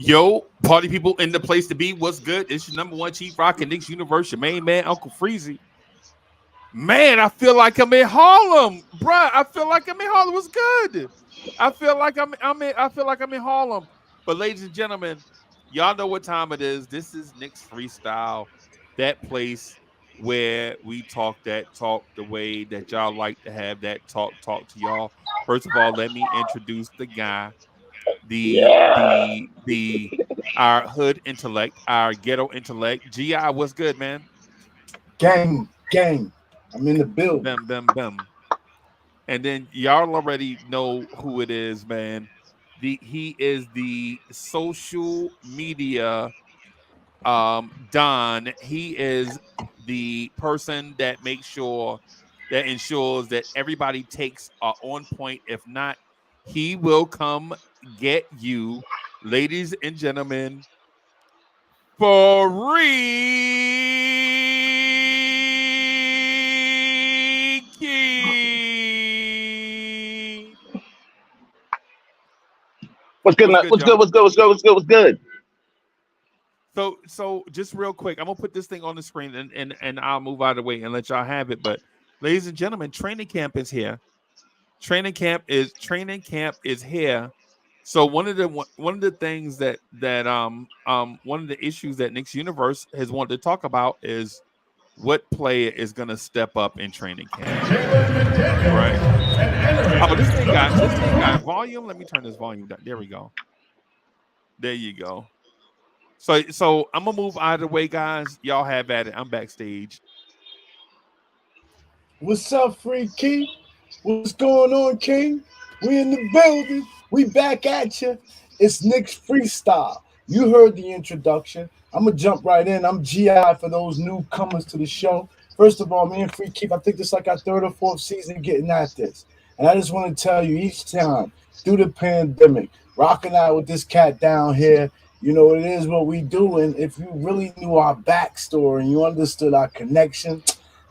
Yo, party people in the place to be. What's good? It's your number one chief rock and Knicks universe, your main man, Uncle Freezie. Man, I feel like I'm in Harlem, bruh. I feel like I'm in Harlem. What's good? I feel like I'm in Harlem. But ladies and gentlemen, y'all know what time it is. This is Knicks Freestyle, that place where we talk that talk the way that y'all like to have that talk to y'all. First of all, let me introduce the guy, Yeah. the our hood intellect, our ghetto intellect. GI, what's good, man? Gang. I'm in the building. Bim, bim, bim. And then y'all already know who it is, man. He is the social media Don. He is the person that makes sure that ensures that everybody takes on point. If not, he will come get you, ladies and gentlemen, Freaky. What's good? What's good, What's y'all? good? What's good? What's good? What's good? What's good? So just real quick, I'm gonna put this thing on the screen and I'll move out of the way and let y'all have it. But ladies and gentlemen, training camp is here. Training camp is here. So one of the things that one of the issues that Knicks Universe has wanted to talk about is what player is gonna step up in training camp, right? Oh, this thing got volume. Let me turn this volume down. There we go. There you go. So I'm gonna move out of the way, guys. Y'all have at it. I'm backstage. What's up, Freaky? What's going on, King? We in the building. We back at you. It's Knicks Freestyle. You heard the introduction. I'm gonna jump right in. I'm GI for those newcomers to the show. First of all, me and Freaky, I think this is like our third or fourth season getting at this. And I just want to tell you, each time through the pandemic, rocking out with this cat down here, you know, it is what we do. And if you really knew our backstory and you understood our connection,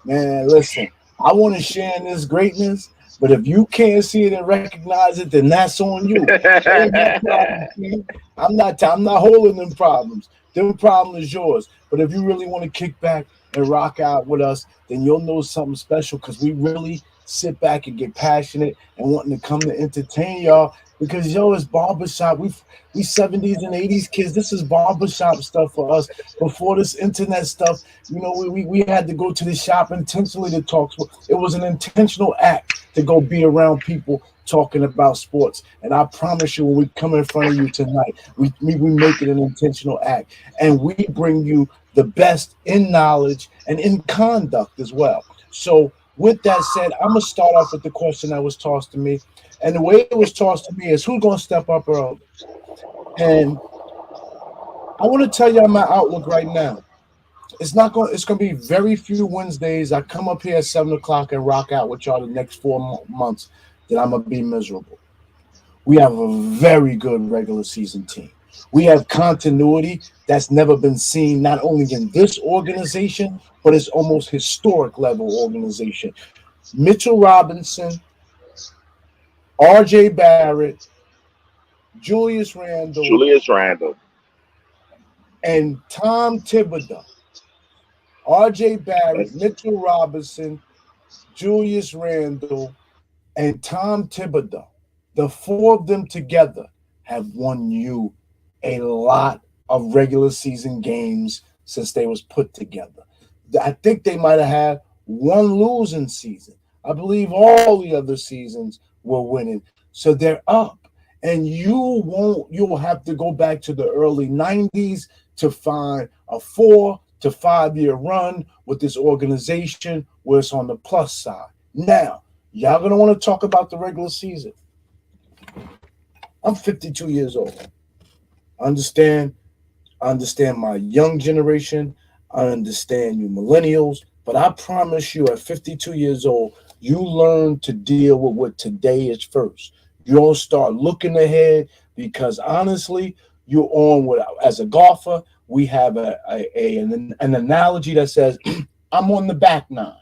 man, listen, I want to share in this greatness, but if you can't see it and recognize it, then that's on you. That ain't my problem, King. I'm not holding them problems. Them problem is yours. But if you really want to kick back and rock out with us, then you'll know something special because we really sit back and get passionate and wanting to come to entertain y'all. Because yo, it's barbershop. We 70s and 80s kids. This is barbershop stuff for us. Before this internet stuff, you know, we had to go to the shop intentionally to talk. It was an intentional act to go be around people talking about sports. And I promise you, when we come in front of you tonight, we make it an intentional act. And we bring you the best in knowledge and in conduct as well. So with that said, I'm going to start off with the question that was tossed to me. And the way it was tossed to me is who's going to step up early? And I want to tell y'all my outlook right now. It's going to be very few Wednesdays. I come up here at 7 o'clock and rock out with y'all the next 4 months that I'm going to be miserable. We have a very good regular season team. We have continuity that's never been seen, not only in this organization, but it's almost historic level organization. Mitchell Robinson, RJ Barrett, Julius Randle, Julius Randle. and Tom Thibodeau. RJ Barrett, Mitchell Robinson, Julius Randle, and Tom Thibodeau. The four of them together have won you a lot of regular season games since they was put together. I think they might have had one losing season. I believe all the other seasons were winning. So they're up. And you'll have to go back to the early 90s to find a 4 to 5 year run with this organization where it's on the plus side. Now, y'all gonna want to talk about the regular season. I'm 52 years old. I understand my young generation. I understand you millennials. But I promise you, at 52 years old, you learn to deal with what today is first. You don't start looking ahead because honestly, you're on what, as a golfer, we have an analogy that says, I'm on the back nine.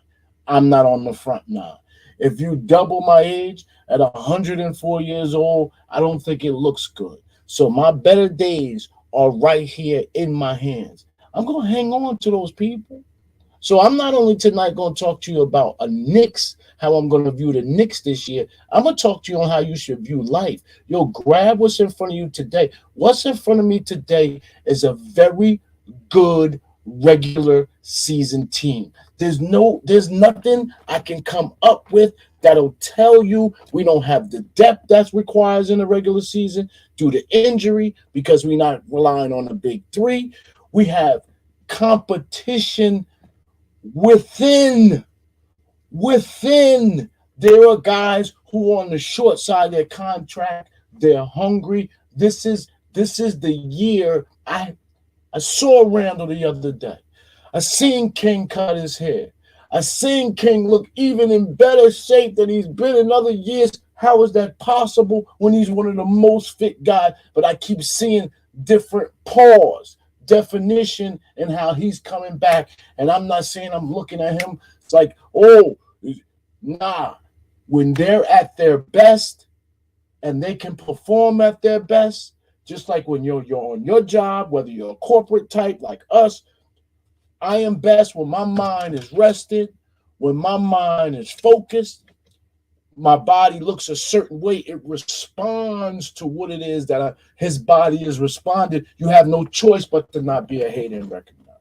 I'm not on the front nine. If you double my age at 104 years old, I don't think it looks good. So my better days are right here in my hands. I'm going to hang on to those people. So I'm not only tonight going to talk to you about a Knicks, how I'm going to view the Knicks this year. I'm going to talk to you on how you should view life. Yo, grab what's in front of you today. What's in front of me today is a very good regular season team. There's nothing I can come up with that'll tell you we don't have the depth that requires in the regular season due to injury because we're not relying on the big three. We have competition within there are guys who are on the short side of their contract. They're hungry. This is the year. I saw Randall the other day. I seen King cut his hair. I seen King look even in better shape than he's been in other years. How is that possible when he's one of the most fit guys? But I keep seeing different definition and how he's coming back. And I'm not saying I'm looking at him. It's like, oh, nah. When they're at their best and they can perform at their best, just like when you're on your job, whether you're a corporate type like us, I am best when my mind is rested, when my mind is focused, my body looks a certain way. It responds to what it is that his body is responded. You have no choice but to not be a hater and recognize.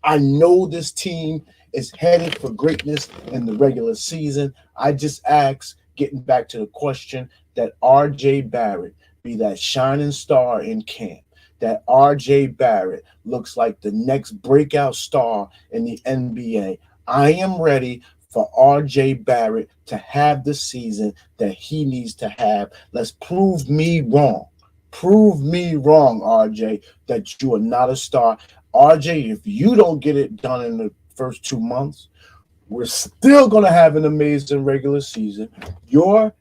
I know this team is headed for greatness in the regular season. I just ask, getting back to the question, that R.J. Barrett be that shining star in camp. That R.J. Barrett looks like the next breakout star in the NBA. I am ready for R.J. Barrett to have the season that he needs to have. Let's prove me wrong. Prove me wrong, R.J., that you are not a star. R.J., if you don't get it done in the first 2 months, we're still going to have an amazing regular season. You're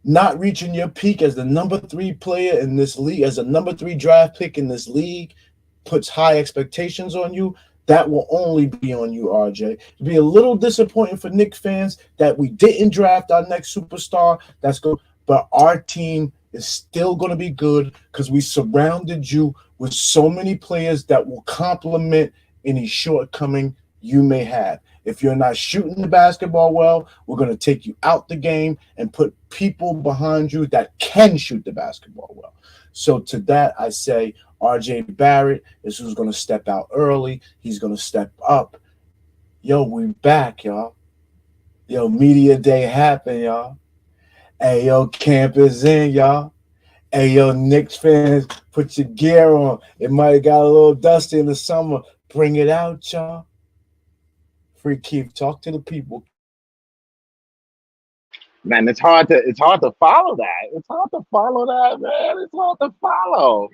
not reaching your peak as the number 3 player in this league, as a number 3 draft pick in this league, puts high expectations on you. That will only be on you, RJ. It'd be a little disappointing for Knicks fans that we didn't draft our next superstar. That's good, but our team is still going to be good because we surrounded you with so many players that will complement any shortcoming you may have. If you're not shooting the basketball well, we're going to take you out the game and put people behind you that can shoot the basketball well. So to that, I say R.J. Barrett is who's going to step out early. He's going to step up. Yo, we back, y'all. Yo, media day happened, y'all. Hey, yo, camp is in, y'all. Hey, yo, Knicks fans, put your gear on. It might have got a little dusty in the summer. Bring it out, y'all. Free Keith, talk to the people. Man, it's hard to follow that. It's hard to follow that, man. It's hard to follow.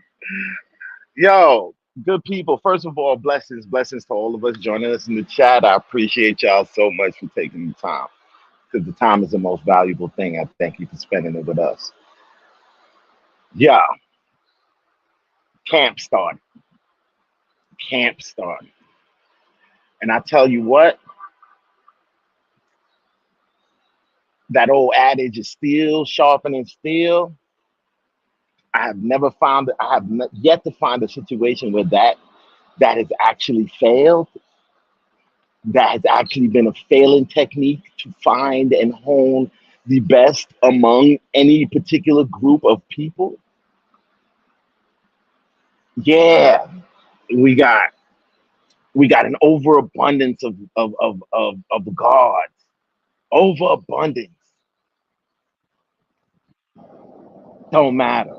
Yo, good people. First of all, blessings to all of us joining us in the chat. I appreciate y'all so much for taking the time, because the time is the most valuable thing. I thank you for spending it with us. Yeah, camp started. And I tell you what, that old adage is steel sharpening steel. I have yet to find a situation where that has actually failed. That has actually been a failing technique to find and hone the best among any particular group of people. Yeah, we got an overabundance of guards. Overabundance. Don't matter.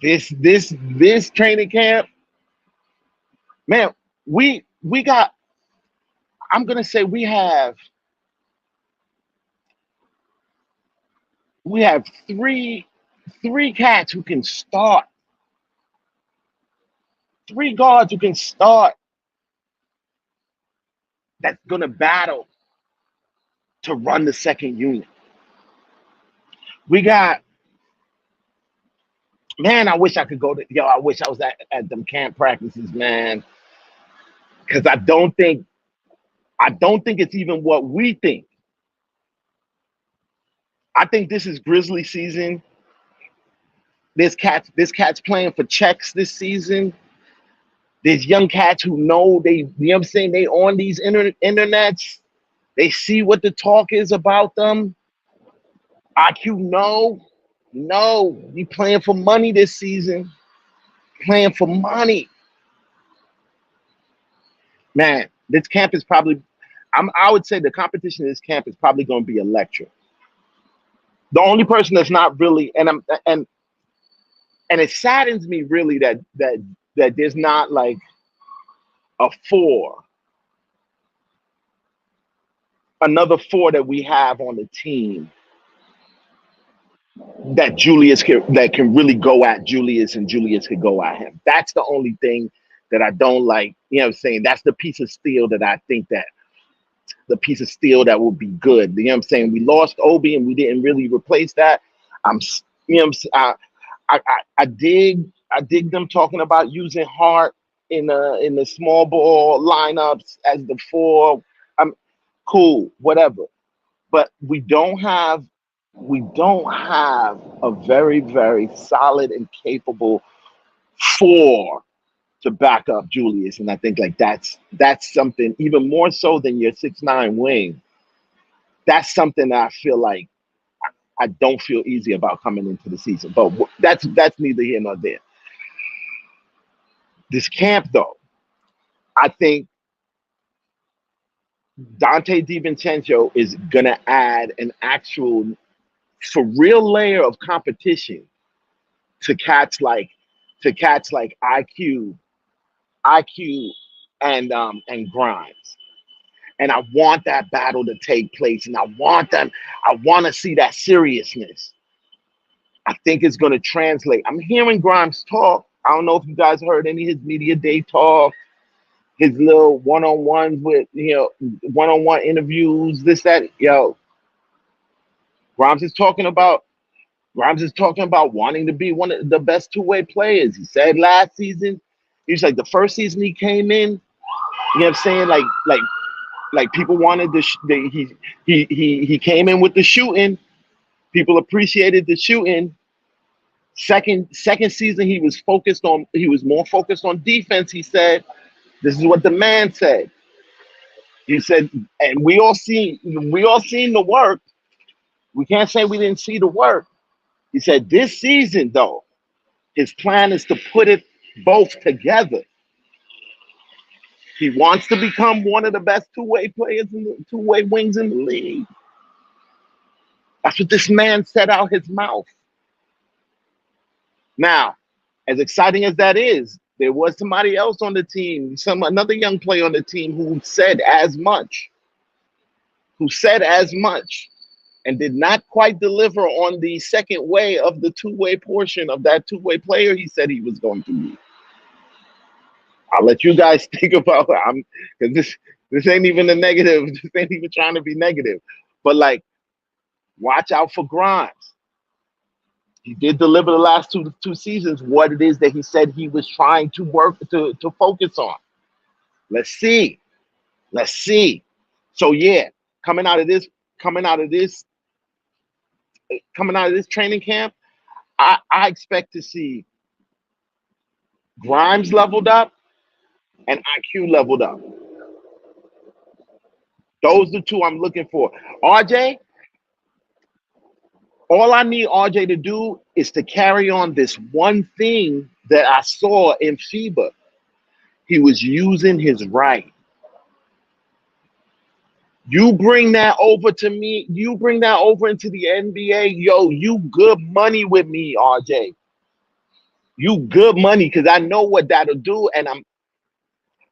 This training camp, man, we got, I'm gonna say we have three cats who can start, 3 guards who can start, that's gonna battle to run the second unit. We got, man, I wish I could go to, I wish I was at them camp practices, man. Because I don't think it's even what we think. I think this is Grizzly season. This cat's playing for checks this season. There's young cats who know they, you know what I'm saying, they on these internets. They see what the talk is about them. IQ, no, you playing for money this season. Playing for money. Man, this camp is probably, I would say the competition in this camp is probably going to be electric. The only person that's not really, and it saddens me really that there's not like a another four that we have on the team that can really go at Julius and Julius could go at him. That's the only thing that I don't like. You know what I'm saying? That's the piece of steel that I think that that would be good. You know what I'm saying? We lost Obi and we didn't really replace that. You know what I'm saying? I dig them talking about using Hart in the small ball lineups as the four. I'm cool, whatever. But we don't have a very, very solid and capable four to back up Julius. And I think like that's something even more so than your 6'9" wing. That's something that I feel like I don't feel easy about coming into the season. But that's neither here nor there. This camp, though, I think Dante DiVincenzo is gonna add an actual, for real, layer of competition to cats like IQ, and Grimes. And I want that battle to take place, and I want to see that seriousness. I think it's going to translate. I'm hearing Grimes talk. I don't know if you guys heard any of his media day talk, his little one-on-ones with, one-on-one interviews, this, that. Yo, Grimes is talking about wanting to be one of the best two-way players. He said last season, he's like the first season he came in, you know what I'm saying? Like people wanted he came in with the shooting. People appreciated the shooting. Second season, he was more focused on defense. He said, this is what the man said. He said, and we all seen the work. We can't say we didn't see the work. He said, this season, though, his plan is to put it both together. He wants to become one of the best two-way players two-way wings in the league. That's what this man said out his mouth. Now, as exciting as that is, there was somebody else on the team, another young player on the team who said as much, and did not quite deliver on the second way of the two-way portion of that two-way player he said he was going to be. I'll let you guys think about it. Because this ain't even a negative. This ain't even trying to be negative. But like, watch out for Grimes. He did deliver the last two seasons what it is that he said he was trying to work to focus on. Let's see. So yeah, coming out of this training camp, I expect to see Grimes leveled up and IQ leveled up. Those are the two I'm looking for. RJ, all I need RJ to do is to carry on this one thing that I saw in FIBA. He was using his right. You bring that over to me. You bring that over into the NBA. Yo, you good money with me, RJ. You good money, because I know what that'll do. And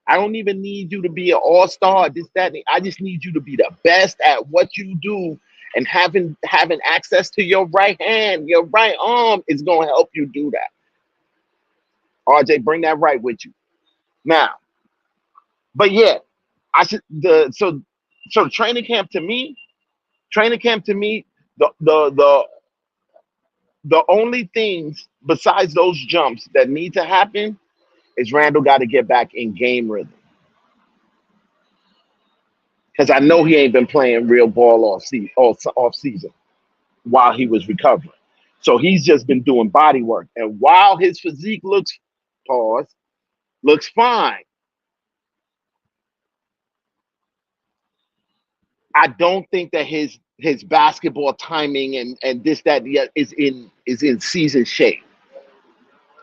I don't even need you to be an all-star, this, that. I just need you to be the best at what you do. And having access to your right hand, your right arm is going to help you do that. RJ, bring that right with you. Now, but yeah, so training camp to me, the only things besides those jumps that need to happen is Randall got to get back in game rhythm. Because I know he ain't been playing real ball off season. while he was recovering. So he's just been doing body work. And while his physique looks, pause, looks fine, I don't think that his basketball timing and this, that, the other is in season shape.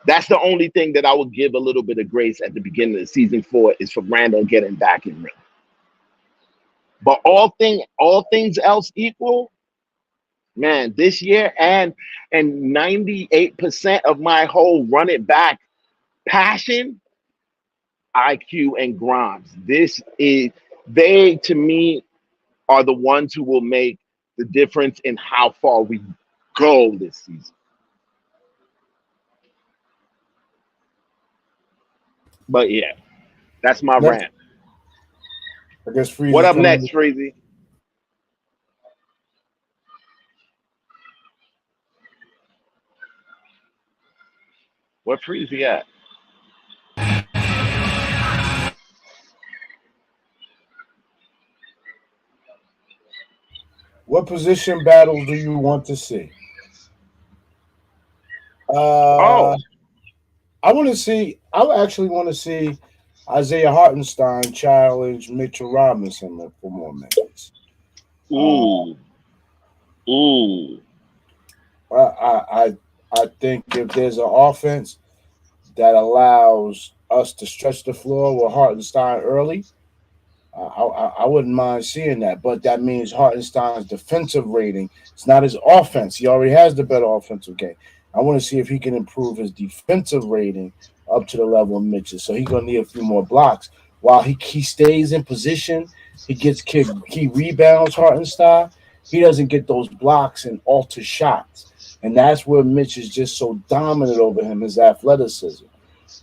That's the only thing that I would give a little bit of grace at the beginning of the season for, is for Randall getting back in rhythm. But all things else equal, man, this year and 98% of my whole run it back passion, IQ and Grimes. They to me are the ones who will make the difference in how far we go this season. But yeah, that's my Next, rant. I guess What Freezy up coming. next, Freezy? Where Freezy at? What position battles do you want to see? Oh, Uh, I want to see. I would actually want to see Isaiah Hartenstein challenge Mitchell Robinson for more minutes. Uh, ooh, ooh. I think if there's an offense that allows us to stretch the floor with Hartenstein early, I wouldn't mind seeing that. But that means Hartenstein's defensive rating. It's not his offense. He already has the better offensive game. I want to see if he can improve his defensive rating up to the level of Mitchell. So he's gonna need a few more blocks. While he stays in position, he gets key rebounds. Hartenstein, he doesn't get those blocks and alter shots, and that's where Mitch is just so dominant over him, his athleticism.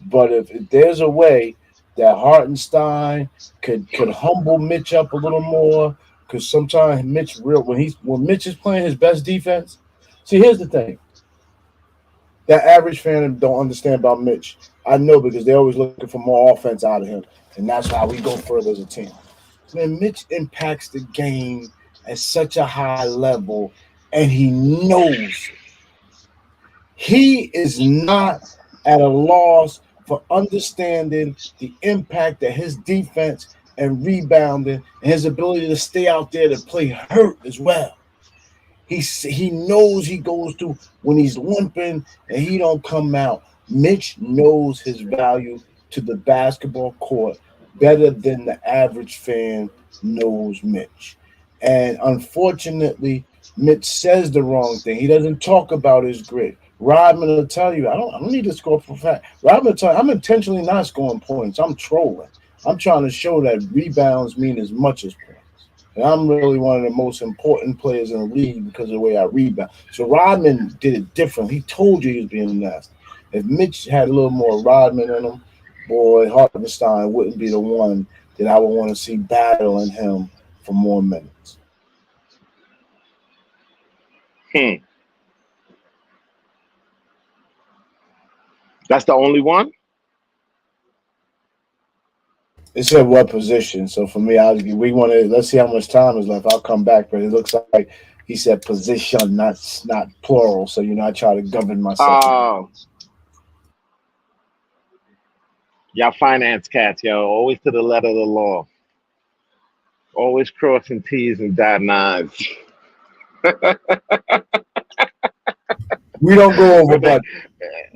But if there's a way that Hartenstein could humble Mitch up a little more, because sometimes Mitch when Mitch is playing his best defense. See, here's the thing that average fan don't understand about Mitch. I know because they're always looking for more offense out of him, and that's how we go further as a team. Man, Mitch impacts the game at such a high level, and he knows it. He is not at a loss for understanding the impact that his defense and rebounding and his ability to stay out there to play hurt as well. He knows he goes through when he's limping and he don't come out. Mitch knows his value to the basketball court better than the average fan knows Mitch. And unfortunately, Mitch says the wrong thing. He doesn't talk about his grit. Rodman will tell you, I don't need to score for fact. Rodman will tell you, I'm intentionally not scoring points. I'm trolling. I'm trying to show that rebounds mean as much as points. And I'm really one of the most important players in the league because of the way I rebound. So Rodman did it different. He told you he was being nasty. If Mitch had a little more Rodman in him, boy, Hartenstein wouldn't be the one that I would want to see battling him for more minutes. Hmm. That's the only one? It said what position. So for me, we want to let's see how much time is left. I'll come back, but it looks like he said position, not plural. So I try to govern myself. Oh, y'all finance cats, yo. Always to the letter of the law. Always crossing T's and dotting I's. We don't go over, When that, but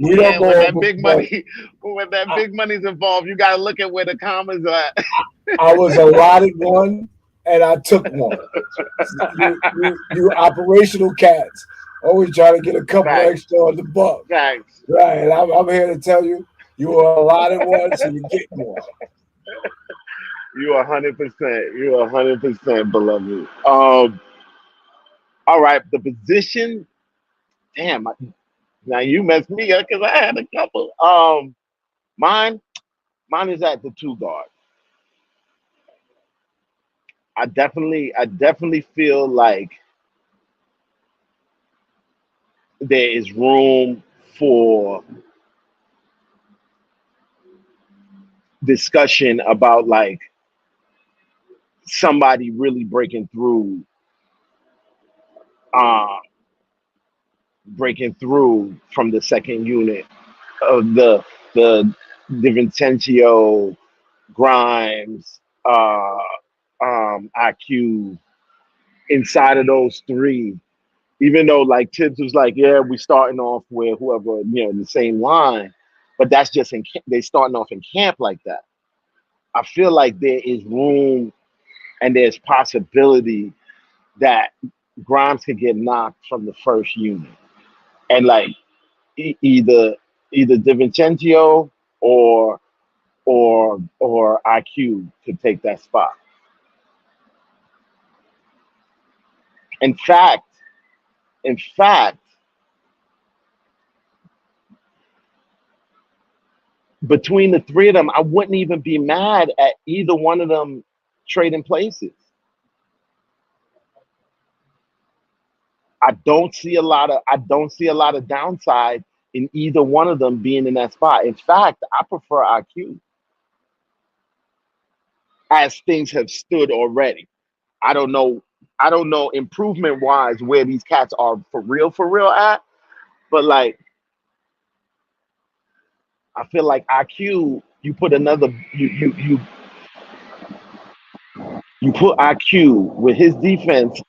we don't go when that over. big money, when that big money's involved, you gotta look at where the commas are. I was allotted one, and I took one. You operational cats always try to get a couple Facts, extra on the buck, facts. right? And I'm here to tell you, you were allotted one, so you get one. You 100%. You 100%, beloved. All right. The position. Damn. Now you messed me up because I had a couple. Mine. Mine is at the two guard. I definitely feel like there is room for discussion about like somebody really breaking through breaking through from the second unit of the DiVincenzo, Grimes, IQ inside of those three. Even though like Tibbs was like, yeah, we starting off with whoever the same line, but that's just they starting off in camp like that. I feel like there is room and there's possibility that Grimes could get knocked from the first unit, and like either DiVincenzo or IQ could take that spot. In fact, in fact, between the three of them, I wouldn't even be mad at either one of them trading places. I don't see a lot of downside in either one of them being in that spot. In fact, I prefer IQ as things have stood already. I don't know improvement wise where these cats are for real at, but like I feel like IQ, you put IQ with his defense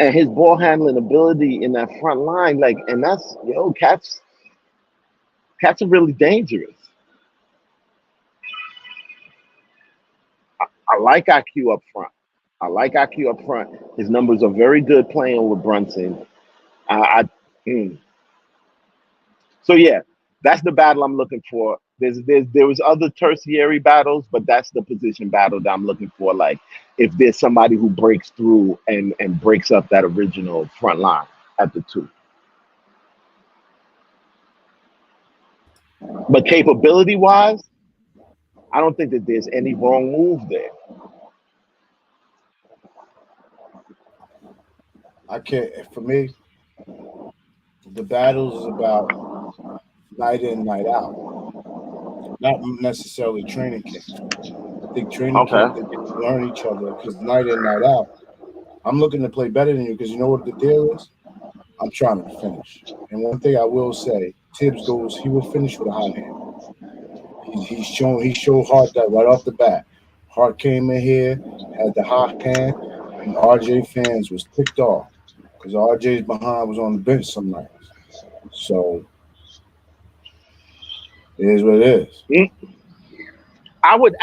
and his ball handling ability in that front line, like, and that's cats are really dangerous. I like IQ up front. His numbers are very good playing with Brunson. So yeah, that's the battle I'm looking for. There was other tertiary battles, but that's the position battle that I'm looking for. Like if there's somebody who breaks through and breaks up that original front line at the two. But capability wise, I don't think that there's any wrong move there. I can't. For me, the battles is about night in, night out, not necessarily training camp. I think training camp they get to learn each other because night in, night out. I'm looking to play better than you because you know what the deal is. I'm trying to finish, and one thing I will say, Tibbs goes. He will finish with a hot hand. He showed Hart that right off the bat. Hart came in here, had the hot hand, and RJ fans was ticked off because RJ's behind was on the bench some nights. So it is what it is. I would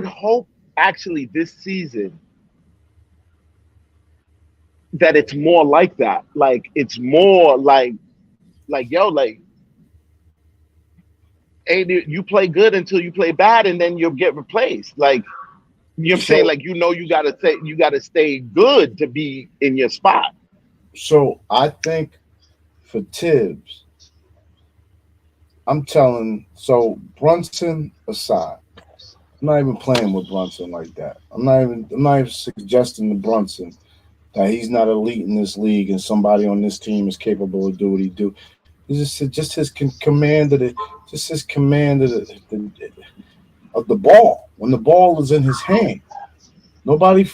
hope actually this season that it's more like that. Like it's more like you play good until you play bad and then you'll get replaced. Like you know what I'm saying? Like you gotta stay good to be in your spot. So I think for Tibbs, I'm telling Brunson aside, I'm not even playing with Brunson like that. I'm not even suggesting to Brunson that he's not elite in this league and somebody on this team is capable of doing what he do. It's just his command of the ball. When the ball is in his hand, nobody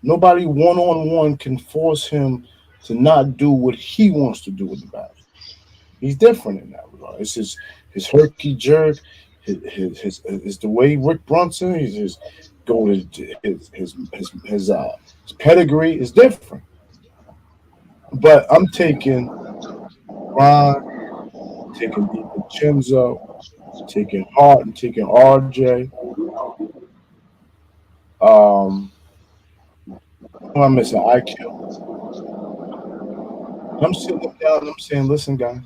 one-on-one can force him to not do what he wants to do with the bat. He's different in that regard. It's his herky jerk, his the way Rick Brunson, his pedigree is different. But I'm taking Ron, taking DiVincenzo, taking Hart, and taking RJ. Who am I missing? IQ. I'm sitting them down and I'm saying, listen, guys,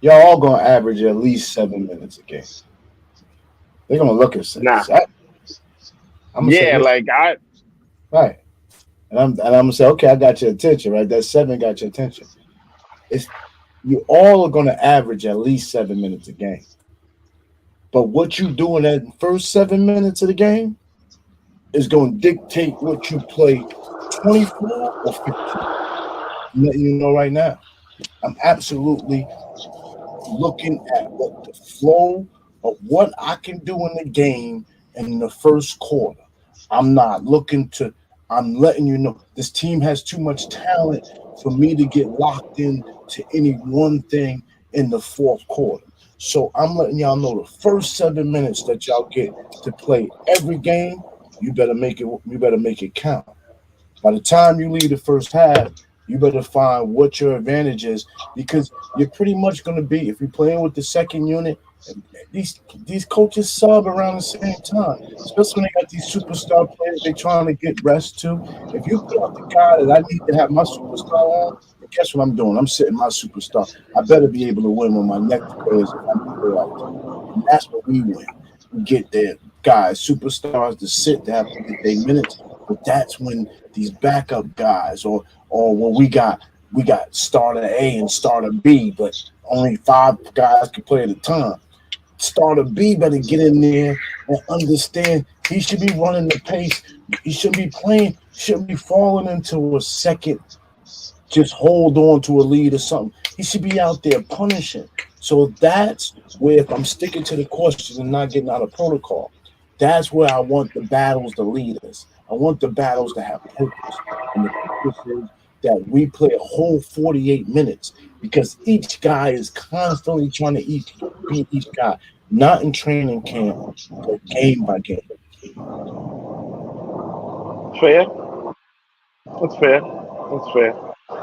y'all all gonna average at least 7 minutes a game. They're gonna look at 6. Nah. I'm gonna say, right. And I'm gonna say, okay, I got your attention, right? That 7 got your attention. You all are gonna average at least 7 minutes a game. But what you do in that first 7 minutes of the game is gonna dictate what you play 24 or 15. I'm letting you know right now. I'm absolutely looking at what the flow of what I can do in the game in the first quarter. I'm not looking to I'm letting you know this team has too much talent for me to get locked in to any one thing in the fourth quarter. So I'm letting y'all know the first 7 minutes that y'all get to play every game, you better make it. You better make it count. By the time you leave the first half, you better find what your advantage is because you're pretty much going to be if you're playing with the second unit. These coaches sub around the same time, especially when they got these superstar players they trying to get rest to. If you put out the guy that I need to have my superstar on, then guess what I'm doing? I'm sitting my superstar. I better be able to win when my next players if I'm play like that. And that's what we win. We get their guys, superstars to sit to have to get their minutes. But that's when these backup guys or when we got starter A and starter B, but only five guys can play at a time. Starter B better get in there and understand he should be running the pace. He should be playing, shouldn't be falling into a second, just hold on to a lead or something. He should be out there punishing. So that's where if I'm sticking to the questions and not getting out of protocol, that's where I want the battles to lead us. I want the battles to have purpose. And the purpose is that we play a whole 48 minutes because each guy is constantly trying to beat each guy, not in training camp, but game by game. Fair. That's fair. That's fair.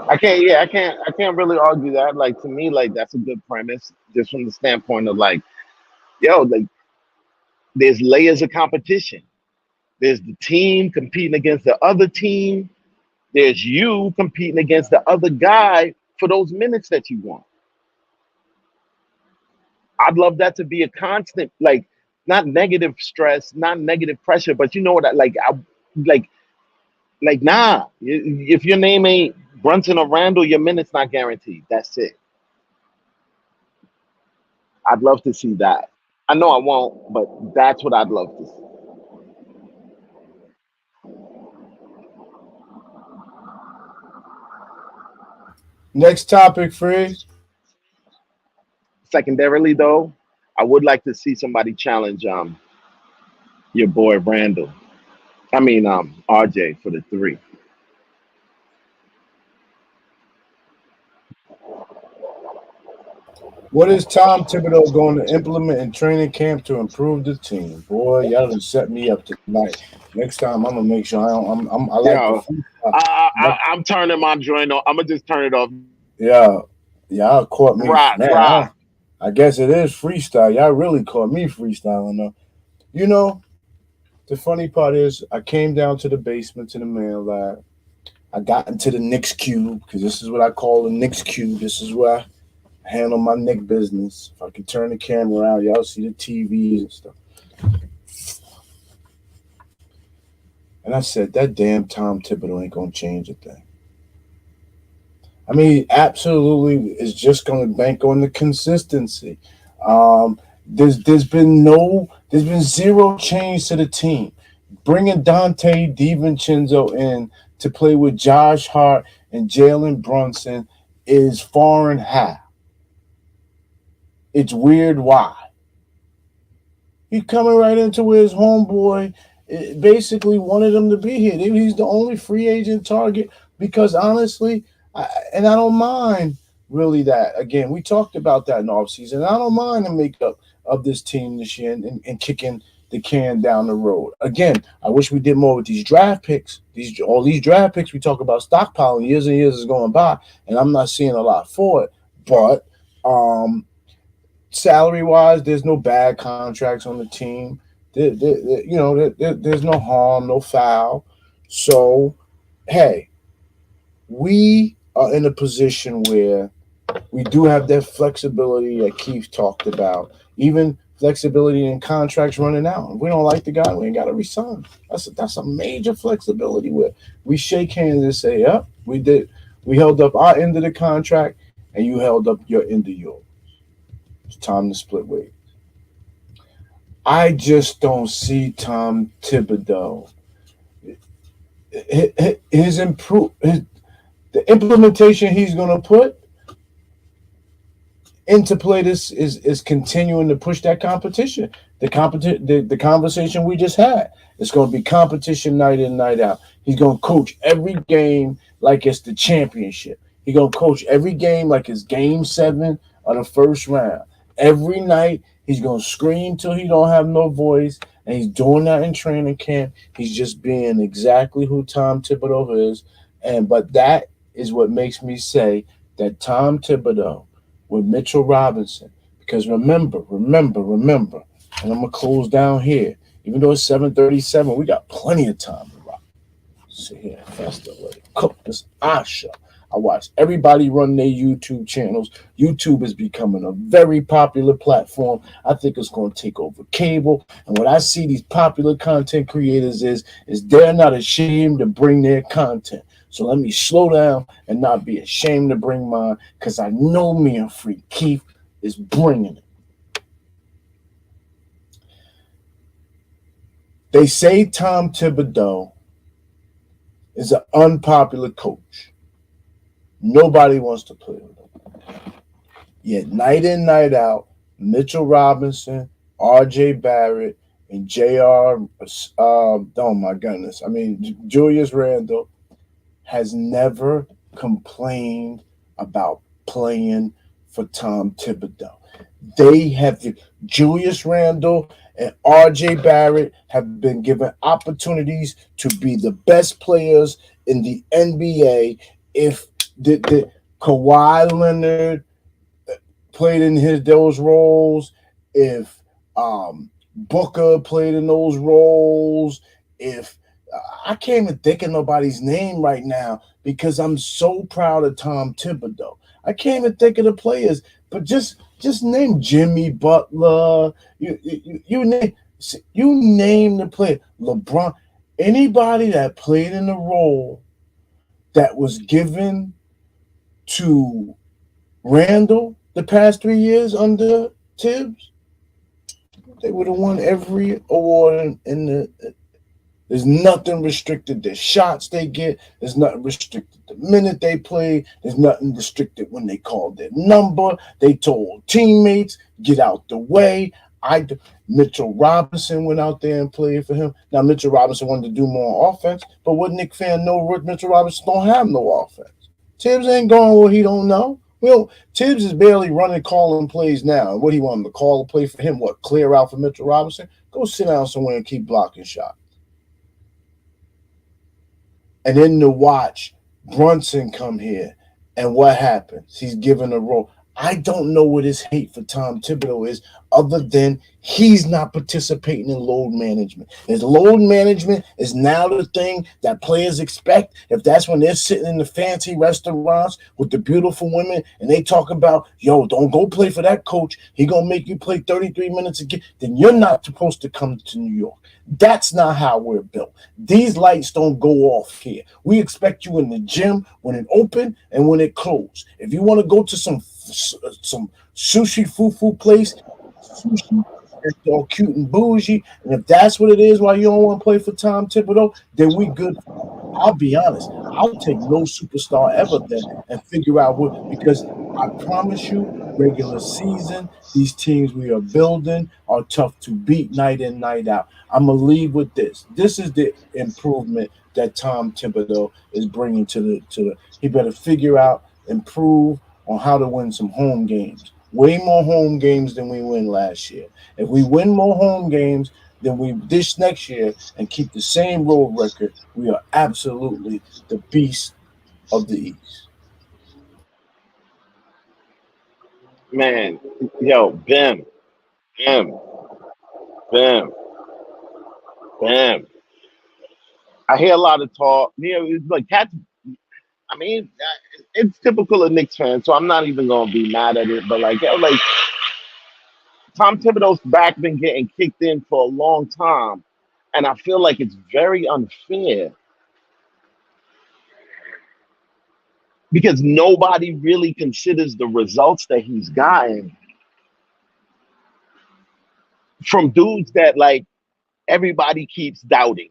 I can't. Yeah, I can't. I can't really argue that. Like to me, like that's a good premise, just from the standpoint of like, yo, like there's layers of competition. There's the team competing against the other team. There's you competing against the other guy for those minutes that you want. I'd love that to be a constant, like not negative stress, not negative pressure, but you know what? Like, nah. If your name ain't Brunson or Randall, your minutes not guaranteed. That's it. I'd love to see that. I know I won't, but that's what I'd love to see. Next topic, Freeze. Secondarily, though, I would like to see somebody challenge your boy Randall. I mean RJ for the three. What is Tom Thibodeau going to implement in training camp to improve the team? Boy, y'all done set me up tonight. Next time I'm gonna make sure I like the Yo, freestyle. I'm turning my joint on. I'm gonna just turn it off. Yeah, y'all caught me, Rock, man. rock. I guess it is freestyle. Y'all really caught me freestyling though. You know, the funny part is I came down to the basement to the main lab. I got into the Knicks cube because this is what I call the Knicks cube. This is where I handle my Nick business. If I can turn the camera around, y'all see the TVs and stuff. And I said, that damn Tom Thibodeau ain't gonna change a thing. I mean, absolutely is just gonna bank on the consistency. There's been zero change to the team. Bringing Dante DiVincenzo in to play with Josh Hart and Jalen Brunson is foreign half. It's weird why. He's coming right into where his homeboy basically wanted him to be here. He's the only free agent target because honestly, and I don't mind really that. Again, we talked about that in offseason. I don't mind the makeup of this team this year and kicking the can down the road. Again, I wish we did more with these draft picks. All these draft picks we talk about stockpiling years and years is going by, and I'm not seeing a lot for it. But salary wise, there's no bad contracts on the team. There's no harm, no foul. So, hey, we are in a position where we do have that flexibility that Keith talked about. Even flexibility in contracts running out. If we don't like the guy, we ain't got to resign. That's a major flexibility where we shake hands and say, "Yep, we did. We held up our end of the contract, and you held up your end of yours. It's time to split ways." I just don't see Tom Thibodeau. The implementation he's going to put Interplay this is continuing to push that competition. The conversation we just had. It's going to be competition night in, night out. He's going to coach every game like it's the championship. He's going to coach every game like it's game 7 of the first round. Every night he's going to scream till he don't have no voice, and he's doing that in training camp. He's just being exactly who Tom Thibodeau is, and but that is what makes me say that Tom Thibodeau with Mitchell Robinson. Because remember, and I'm gonna close down here. Even though it's 7:37, we got plenty of time to rock. Sit here and fast let it cook this Asha. I watch everybody run their YouTube channels. YouTube is becoming a very popular platform. I think it's going to take over cable. And what I see these popular content creators is they're not ashamed to bring their content. So let me slow down and not be ashamed to bring mine, because I know me and Free Keith is bringing it. They say Tom Thibodeau is an unpopular coach. Nobody wants to play with him. Yet night in, night out, Mitchell Robinson, R.J. Barrett, and J.R. Oh my goodness! I mean, Julius Randle has never complained about playing for Tom Thibodeau. They have Julius Randle and R.J. Barrett have been given opportunities to be the best players in the NBA. If the Kawhi Leonard played in those roles, if Booker played in those roles, if I can't even think of nobody's name right now because I'm so proud of Tom Thibodeau. I can't even think of the players, but just name Jimmy Butler. You name the player. LeBron, anybody that played in the role that was given to Randall the past 3 years under Tibbs, they would have won every award in the. There's nothing restricted. The shots they get. There's nothing restricted. The minute they play, there's nothing restricted when they called their number. They told teammates, get out the way. Mitchell Robinson went out there and played for him. Now, Mitchell Robinson wanted to do more offense, but what Nick fan know, Mitchell Robinson don't have no offense. Tibbs ain't going where he don't know. Well, Tibbs is barely running, calling plays now. And what he want him to call a play for him? What, clear out for Mitchell Robinson? Go sit down somewhere and keep blocking shots. And then to watch Brunson come here, and what happens? He's given a role. I don't know what his hate for Tom Thibodeau is, other than he's not participating in load management. His load management is now the thing that players expect. If that's when they're sitting in the fancy restaurants with the beautiful women and they talk about, yo, don't go play for that coach. He gonna make you play 33 minutes again. Then you're not supposed to come to New York. That's not how we're built. These lights don't go off here. We expect you in the gym when it open and when it closed. If you want to go to some sushi fufu place, sushi that's all cute and bougie, and if that's what it is why you don't want to play for Tom Thibodeau, then we good. I'll be honest. I'll take no superstar ever then and figure out what, because I promise you, regular season, these teams we are building are tough to beat night in, night out. I'm gonna leave with this. This is the improvement that Tom Thibodeau is bringing to the. He better figure out, improve on how to win some home games. Way more home games than we win last year. If we win more home games than we this next year and keep the same road record, we are absolutely the beast of the East. Man, yo, Bim, Bim, Bim. I hear a lot of talk. It's like cats. I mean, it's typical of Knicks fans, so I'm not even gonna be mad at it. But like, yo, like Tom Thibodeau's back been getting kicked in for a long time, and I feel like it's very unfair because nobody really considers the results that he's gotten from dudes that like everybody keeps doubting.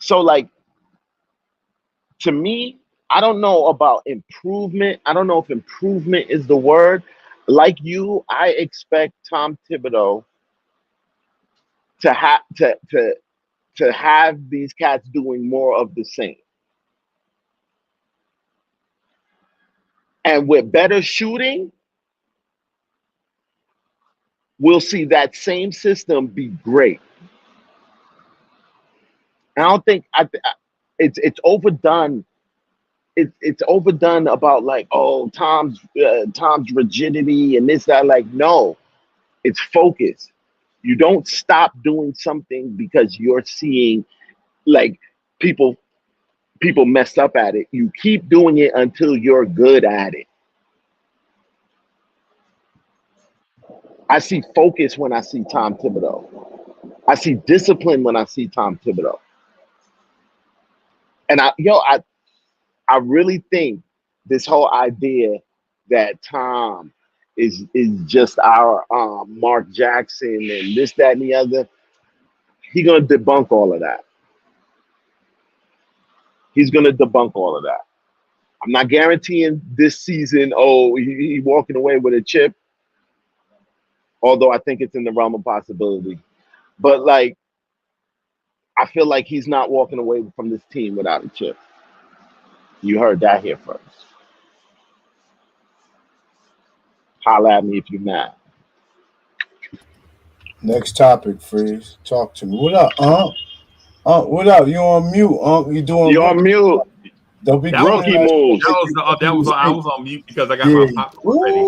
So like to me, I don't know about improvement. I don't know if improvement is the word. Like you, I expect Tom Thibodeau to have to have these cats doing more of the same. And with better shooting, we'll see that same system be great. I don't think it's overdone. It's overdone about like, oh, Tom's rigidity and this that. Like, no, it's focus. You don't stop doing something because you're seeing like people mess up at it. You keep doing it until you're good at it. I see focus when I see Tom Thibodeau. I see discipline when I see Tom Thibodeau. And I really think this whole idea that Tom is just our Mark Jackson and this, that, and the other, he's gonna debunk all of that. He's gonna debunk all of that. I'm not guaranteeing this season, oh, he walking away with a chip, although I think it's in the realm of possibility. But like, I feel like he's not walking away from this team without a chip. You heard that here first. Holla at me if you're mad. Next topic, Freeze. Talk to me. What up, what up? You on mute, You doing? You're on mute. Don't be Rookie moves. I was on mute because I got my popcorn ready.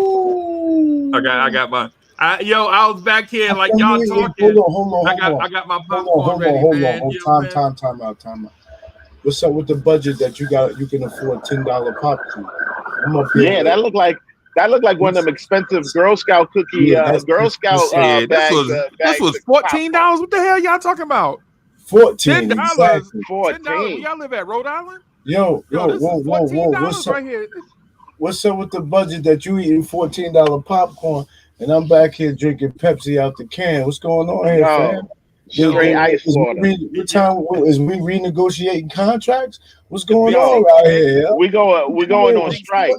I got my. I was back here like y'all talking. Hold on. I got my popcorn ready, man. Time out. What's up with the budget that you got? You can afford $10 popcorn. Yeah, that looked like one of them expensive Girl Scout cookie, Girl Scout bags. This was $14. What the hell y'all talking about? $14. Exactly. $14. Y'all live at Rhode Island? Yo, this is $14 right here. What's up with the budget that you eating $14 popcorn and I'm back here drinking Pepsi out the can? What's going on here, fam? Straight ice water. What time is we renegotiating contracts? What's going on out here? We're going on strike.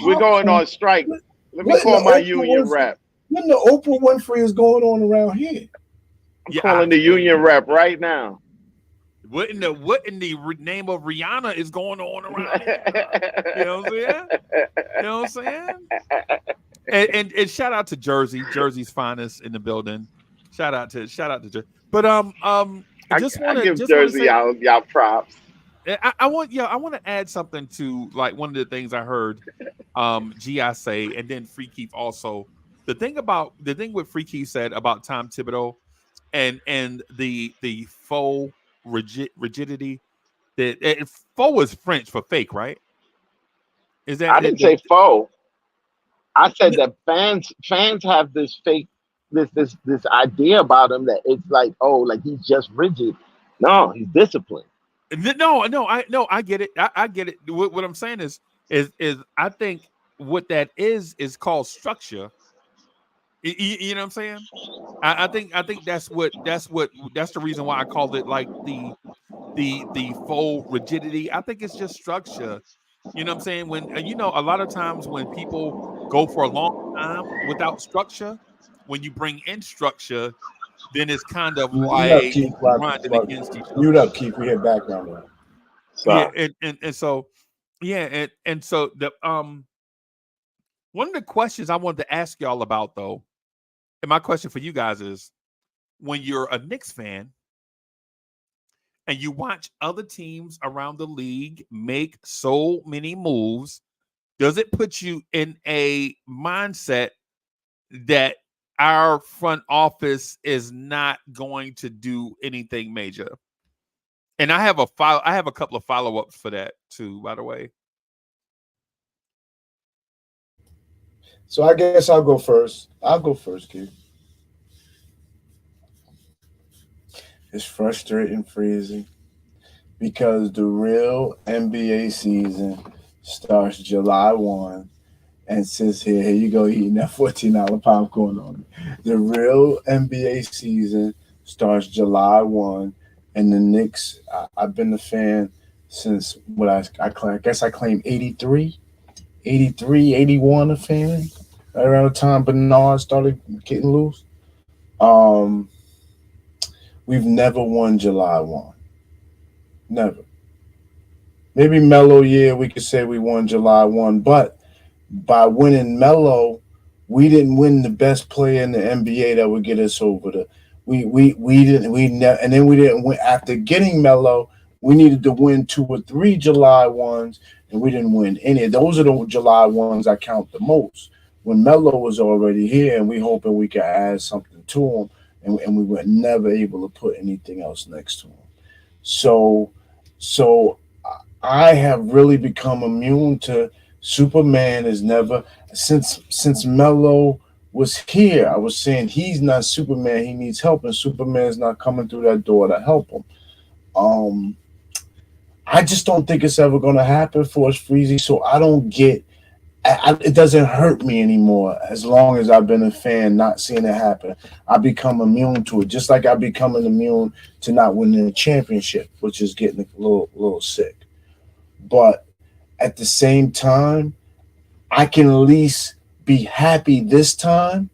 We're going on strike. Let me call my union rep. When the Oprah Winfrey is going on around here? I'm calling the union rep right now. What in the name of Rihanna is going on around here? You know what I'm saying? And shout out to Jersey's finest in the building. Shout out to Jersey. But I just want to give Jersey y'all props. I want to add something to like one of the things I heard G.I. say, and then Free Keith also. The thing with Free Keith said about Tom Thibodeau and the faux rigidity that faux is French for fake, right? Is that? I didn't say faux. I said that fans have this fake this idea about him that it's like, oh, like he's just rigid. No, he's disciplined. No, I get it. I get it. What I'm saying is I think what that is called structure. You know what I'm saying? I think that's the reason why I called it like the faux rigidity. I think it's just structure. You know what I'm saying? When a lot of times when people go for a long time without structure, when you bring in structure, then it's kind of like grinding against each other. Mute up, Keith. We hear background noise. Yeah, and so the one of the questions I wanted to ask y'all about though, and my question for you guys is, when you're a Knicks fan and you watch other teams around the league make so many moves, does it put you in a mindset that our front office is not going to do anything major? And I have a couple of follow-ups for that too, by the way. So I guess I'll go first. Keith. It's frustrating, Freezy, because the real NBA season starts July 1. And says here you go eating that $14 popcorn on me. The real NBA season starts July 1, and the Knicks. I've been a fan since what I guess I claim 83, 83, 81 a fan. Right around the time Bernard started getting loose. Um, we've never won July 1. Never. Maybe Mellow year we could say we won July 1, but by winning Melo, we didn't win the best player in the NBA that would get us over the. We didn't we ne- and then we didn't win after getting Melo. We needed to win two or three July ones, and we didn't win any. Those are the July ones I count the most. When Melo was already here, and we hoping we could add something to him, and we were never able to put anything else next to him. So, so I have really become immune to Superman is never since Mello was here. I was saying he's not Superman. He needs help, and Superman's not coming through that door to help him. Um, I just don't think it's ever going to happen for us, Freezy. So I don't get. It doesn't hurt me anymore as long as I've been a fan, not seeing it happen. I become immune to it, just like I becoming immune to not winning a championship, which is getting a little sick. But at the same time, I can at least be happy this time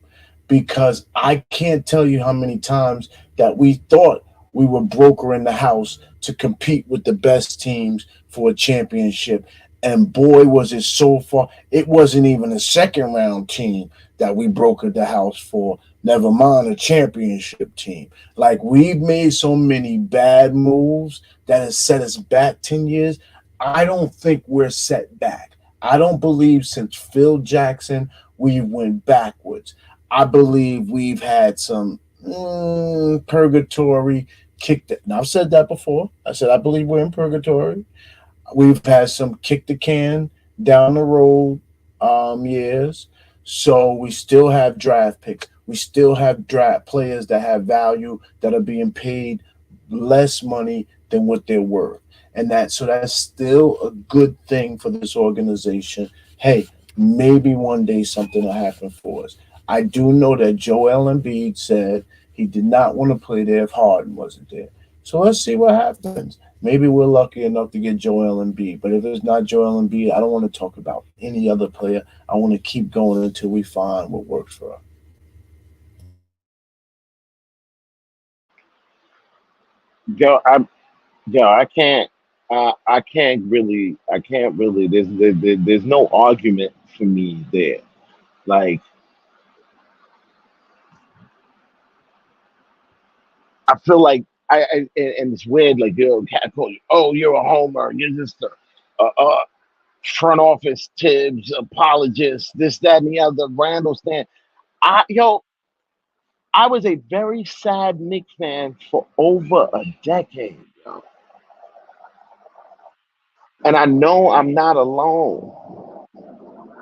because I can't tell you how many times that we thought we were brokering the house to compete with the best teams for a championship. And boy, was it so far. It wasn't even a second round team that we brokered the house for, never mind a championship team. Like, we've made so many bad moves that has set us back 10 years. I don't think we're set back. I don't believe since Phil Jackson we went backwards. I believe we've had some purgatory kicked. Now, I've said that before. I said I believe we're in purgatory. We've had some kick the can down the road years. So we still have draft picks. We still have draft players that have value that are being paid less money than what they're worth. And that's still a good thing for this organization. Hey, maybe one day something will happen for us. I do know that Joel Embiid said he did not want to play there if Harden wasn't there. So let's see what happens. Maybe we're lucky enough to get Joel Embiid. But if it's not Joel Embiid, I don't want to talk about any other player. I want to keep going until we find what works for us. Yo, yo, I can't really. There's no argument for me there. Like, I feel like and it's weird. Like, yo, cat call you. Oh, you're a homer. You're just a front office Tibbs apologist. This, that, and the other. Randall Stan. I was a very sad Knicks fan for over a decade, yo. And I know I'm not alone.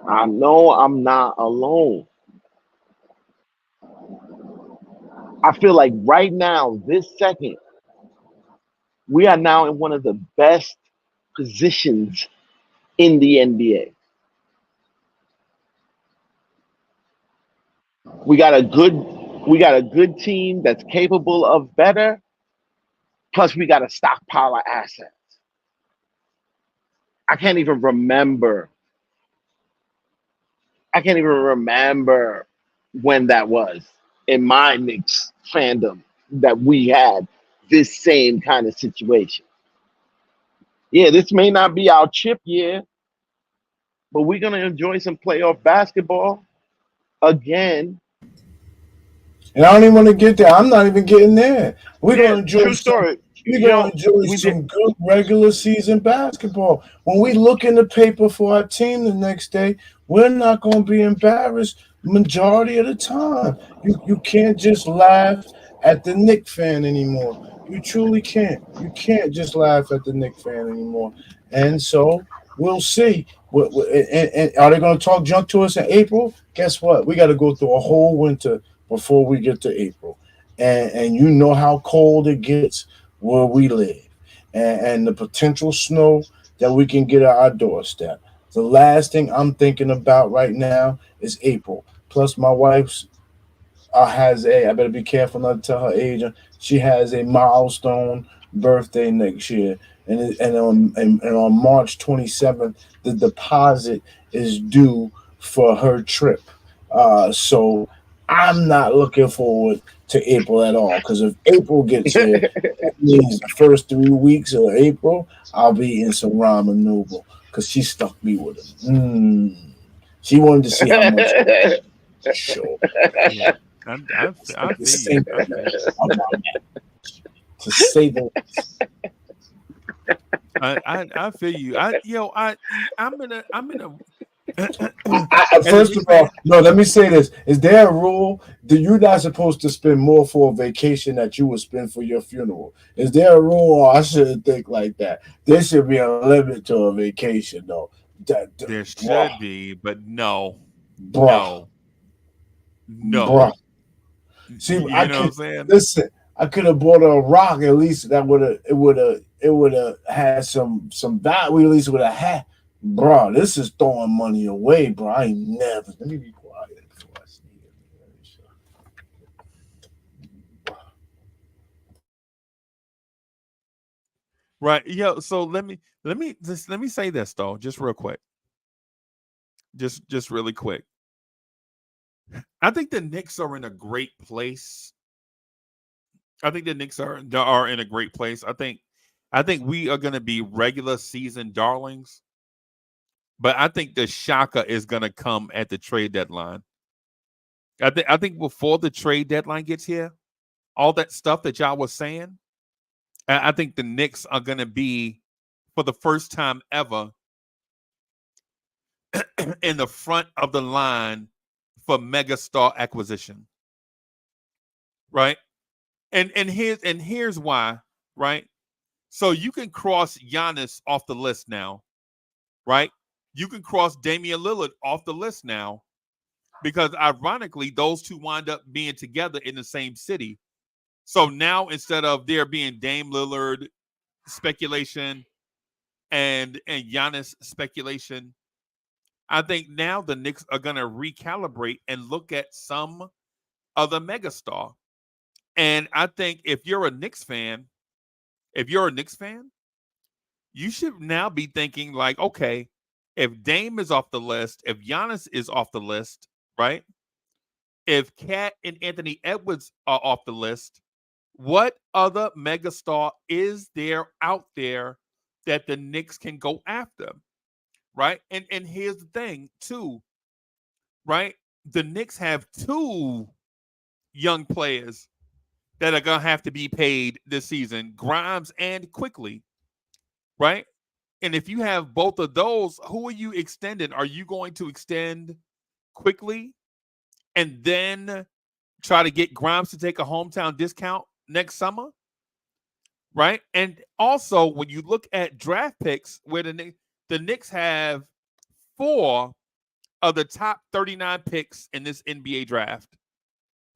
I know I'm not alone. I feel like right now, this second, we are now in one of the best positions in the NBA. We got a good we got a good team that's capable of better. Plus, we got a stockpile of assets. I can't even remember. I can't even remember when that was in my Knicks fandom that we had this same kind of situation. Yeah, this may not be our chip year, but we're gonna enjoy some playoff basketball again. And I don't even want to get there. I'm not even getting there. We're Yeah, gonna enjoy true some. story. We're gonna Yo, enjoy we did. some good regular season basketball. When we look in the paper for our team the next day, we're not gonna be embarrassed majority of the time. You can't just laugh at the Nick fan anymore. You truly can't. You can't just laugh at the Nick fan anymore. And so we'll see. And are they going to talk junk to us in April? Guess what? We got to go through a whole winter before we get to April. And you know how cold it gets where we live, and the potential snow that we can get at our doorstep. The last thing I'm thinking about right now is April. Plus, my wife's has a. I better be careful not to tell her age. She has a milestone birthday next year, and on March 27th, the deposit is due for her trip. So I'm not looking forward to April at all, because if April gets here, that means the first 3 weeks of April I'll be in some ramen noodle because she stuck me with it. She wanted to see how much. Sure, Yeah, I the feel you. same I feel you. to say the I feel you. I'm in a as a First Knicks of all, fan. no, let me say this. Is there a rule that you're not supposed to spend more for a vacation that you would spend for your funeral? Is there a rule, or I shouldn't think like that? There should be a limit to a vacation, though. There Bruh, should be, but no, bruh, no, bruh. no. See, I You know what could I'm saying? listen. I could have bought a rock. At least that would have had some value. We at least would have had. Bruh, this is throwing money away, bro. I ain't never. Let me be quiet before I sneeze. Right. Yo, so let me say this though, just real quick. Just really quick. I think the Knicks are in a great place. I think the Knicks are in a great place. I think we are going to be regular season darlings, but I think the shocker is going to come at the trade deadline. I think before the trade deadline gets here, all that stuff that y'all was saying, I think the Knicks are going to be for the first time ever in the front of the line for megastar acquisition, right? And here's why, right? So you can cross Giannis off the list now, right? You can cross Damian Lillard off the list now because ironically, those two wind up being together in the same city. So now instead of there being Dame Lillard speculation and Giannis speculation, I think now the Knicks are going to recalibrate and look at some other megastar. And I think if you're a Knicks fan, you should now be thinking like, okay, if Dame is off the list, if Giannis is off the list, right? If Cat and Anthony Edwards are off the list, what other megastar is there out there that the Knicks can go after, right? And here's the thing, too, right? The Knicks have two young players that are gonna have to be paid this season, Grimes and Quickly, right? And if you have both of those, who are you extending? Are you going to extend Quickly and then try to get Grimes to take a hometown discount next summer? Right. And also, when you look at draft picks, where the Knicks have four of the top 39 picks in this NBA draft,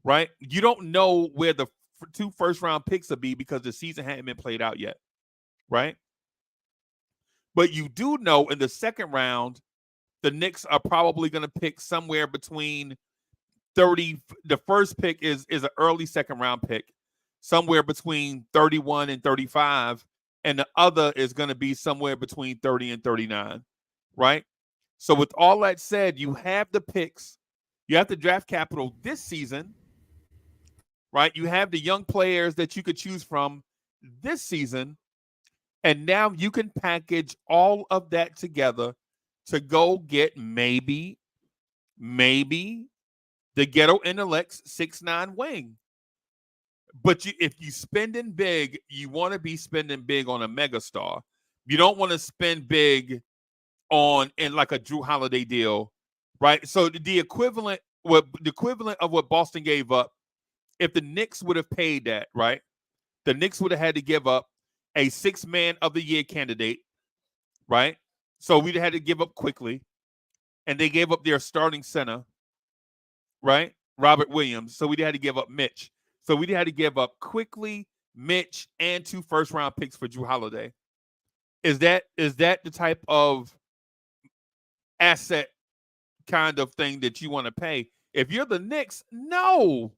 right? You don't know where the two first round picks will be because the season hadn't been played out yet, right? But you do know in the second round, the Knicks are probably going to pick somewhere between 30. The first pick is an early second round pick, somewhere between 31 and 35, and the other is going to be somewhere between 30 and 39, right? So with all that said, you have the picks, you have the draft capital this season, right? You have the young players that you could choose from this season, and now you can package all of that together to go get maybe the Ghetto Intellects 6'9" wing. But if you spending big, you want to be spending big on a megastar. You don't want to spend big on in like a Drew Holiday deal, right? So the equivalent of what Boston gave up, if the Knicks would have paid that, right? The Knicks would have had to give up a 6-man of the year candidate, right? So we'd had to give up Quickly, and they gave up their starting center, right? Robert Williams. So we had to give up Mitch. So we had to give up Quickly, Mitch, and 2 first-round picks for Drew Holiday. Is that the type of asset kind of thing that you want to pay? If you're the Knicks, no,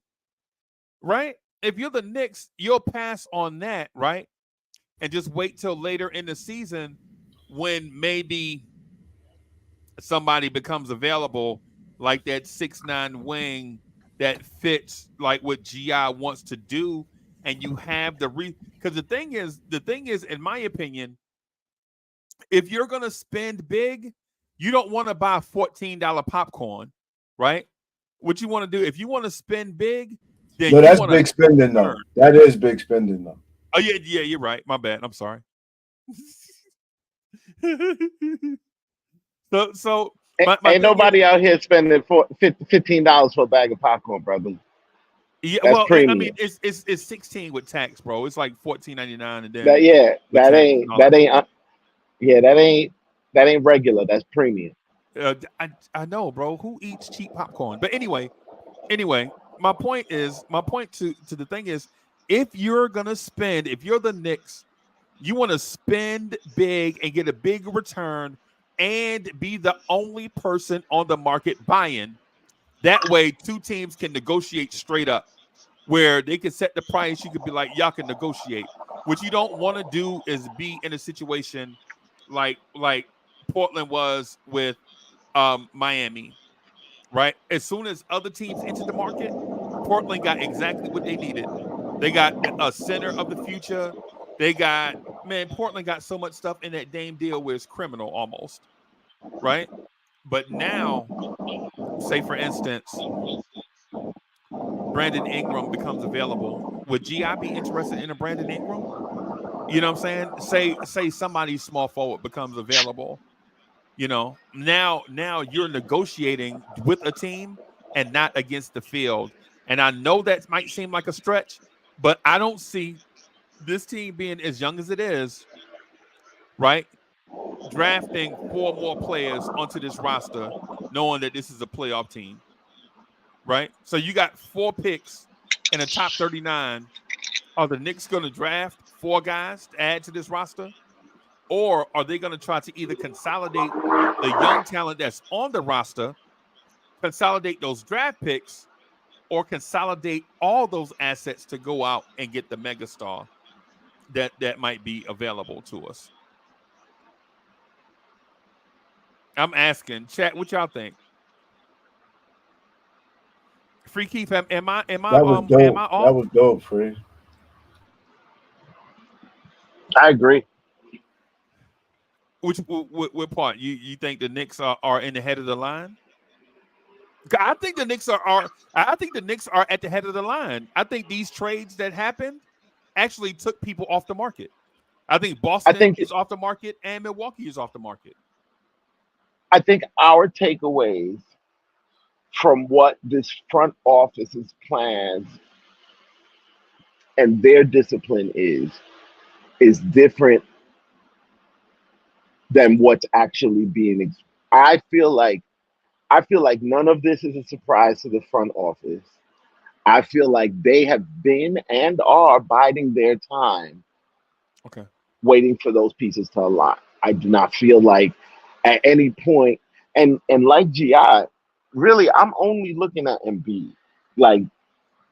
right? If you're the Knicks, you'll pass on that, right? and just wait till later in the season when maybe somebody becomes available, like that 6'9" wing that fits like what GI wants to do, and you have because the thing is, in my opinion, if you're gonna spend big, you don't want to buy $14 popcorn, right? What you want to do, if you want to spend big, then No, you that's want to big spending earn. though. That is big spending though. Oh yeah, you're right. My bad. I'm sorry. So my Ain't thing is, nobody out here spending $15 for a bag of popcorn, brother. yeah. That's Well, I mean, premium. it's 16 with tax, bro. It's like 14.99, and That then yeah, with tax and all that ain't yeah, that ain't regular. That's premium. I know, bro. Who eats cheap popcorn? But anyway, my point to the thing is, if you're gonna spend, if you're the Knicks, you want to spend big and get a big return, and be the only person on the market buying. That way, two teams can negotiate straight up, where they can set the price. You could be like, y'all can negotiate. What you don't want to do is be in a situation like Portland was with Miami, right? As soon as other teams entered the market, Portland got exactly what they needed. They got a center of the future. They got, man, Portland got so much stuff in that Dame deal where it's criminal almost, right? But now, say for instance, Brandon Ingram becomes available. Would GI be interested in a Brandon Ingram? You know what I'm saying? Say somebody small forward becomes available. Now you're negotiating with a team and not against the field. And I know that might seem like a stretch, but I don't see this team being as young as it is, right? Drafting four more players onto this roster, knowing that this is a playoff team, right? So you got four picks in the top 39. Are the Knicks going to draft four guys to add to this roster? Or are they going to try to either consolidate the young talent that's on the roster, consolidate those draft picks, or consolidate all those assets to go out and get the megastar that might be available to us? I'm asking, chat, what y'all think? Free Keith, That was am dope. I That off? was dope, Free. I agree. What part? You think the Knicks are in the head of the line? I think the Knicks I think the Knicks are at the head of the line. I think these trades that happened actually took people off the market. I think I Boston think is off the market and Milwaukee is off the market. I think our takeaways from what this front office's plans and their discipline is different than what's actually being. I feel like none of this is a surprise to the front office. I feel like they have been and are biding their time, Okay. waiting for those pieces to align. I do not feel like at any point, and like GI, really, I'm only looking at Embiid. Like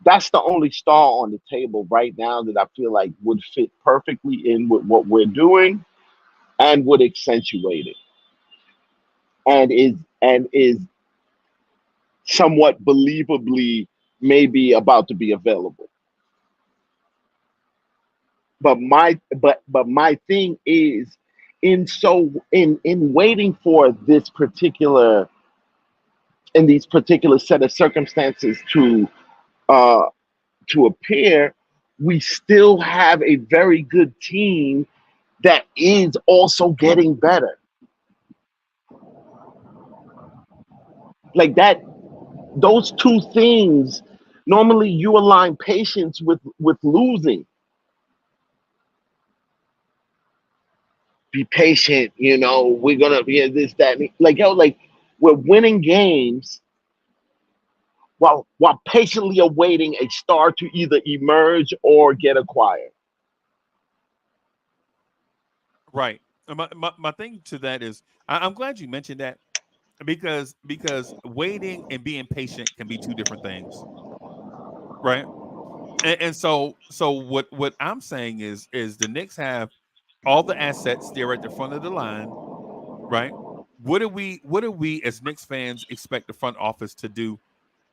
that's the only star on the table right now that I feel like would fit perfectly in with what we're doing and would accentuate it, and is somewhat believably maybe about to be available. But my thing is in waiting for this particular in these particular set of circumstances uh to appear, we still have a very good team that is also getting better. Like that, those two things, normally you align patience with losing. Be patient, we're gonna be this, that, like like we're winning games while patiently awaiting a star to either emerge or get acquired. Right. My thing to that is, I'm glad you mentioned that, because waiting and being patient can be two different things, right? And so what I'm saying is the Knicks have all the assets there at the front of the line, right? What do we as Knicks fans expect the front office to do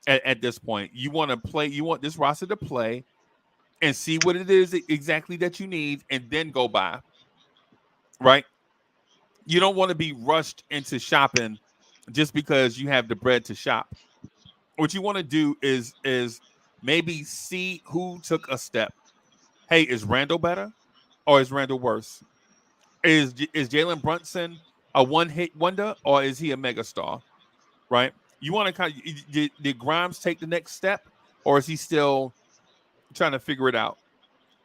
at this point? You want to play, you want this roster to play and see what it is exactly that you need and then go buy, right? You don't want to be rushed into shopping just because you have the bread to shop. What you want to do is maybe see who took a step. Hey, is Randall better or is Randall worse? Is Jalen Brunson a one hit wonder or is he a megastar? Right? You want to did Grimes take the next step or is he still trying to figure it out?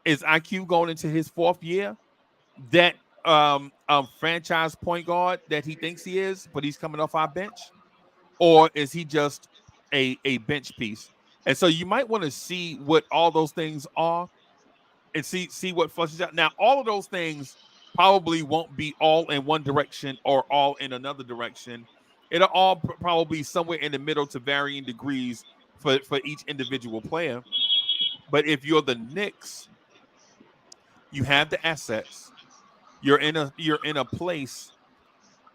Is IQ going into his fourth year? That franchise point guard that he thinks he is, but he's coming off our bench, or is he just a bench piece? And so you might want to see what all those things are and see what flushes out. Now, all of those things probably won't be all in one direction or all in another direction. It'll all probably be somewhere in the middle to varying degrees for each individual player. But if you're the Knicks, you have the assets. You're in a place.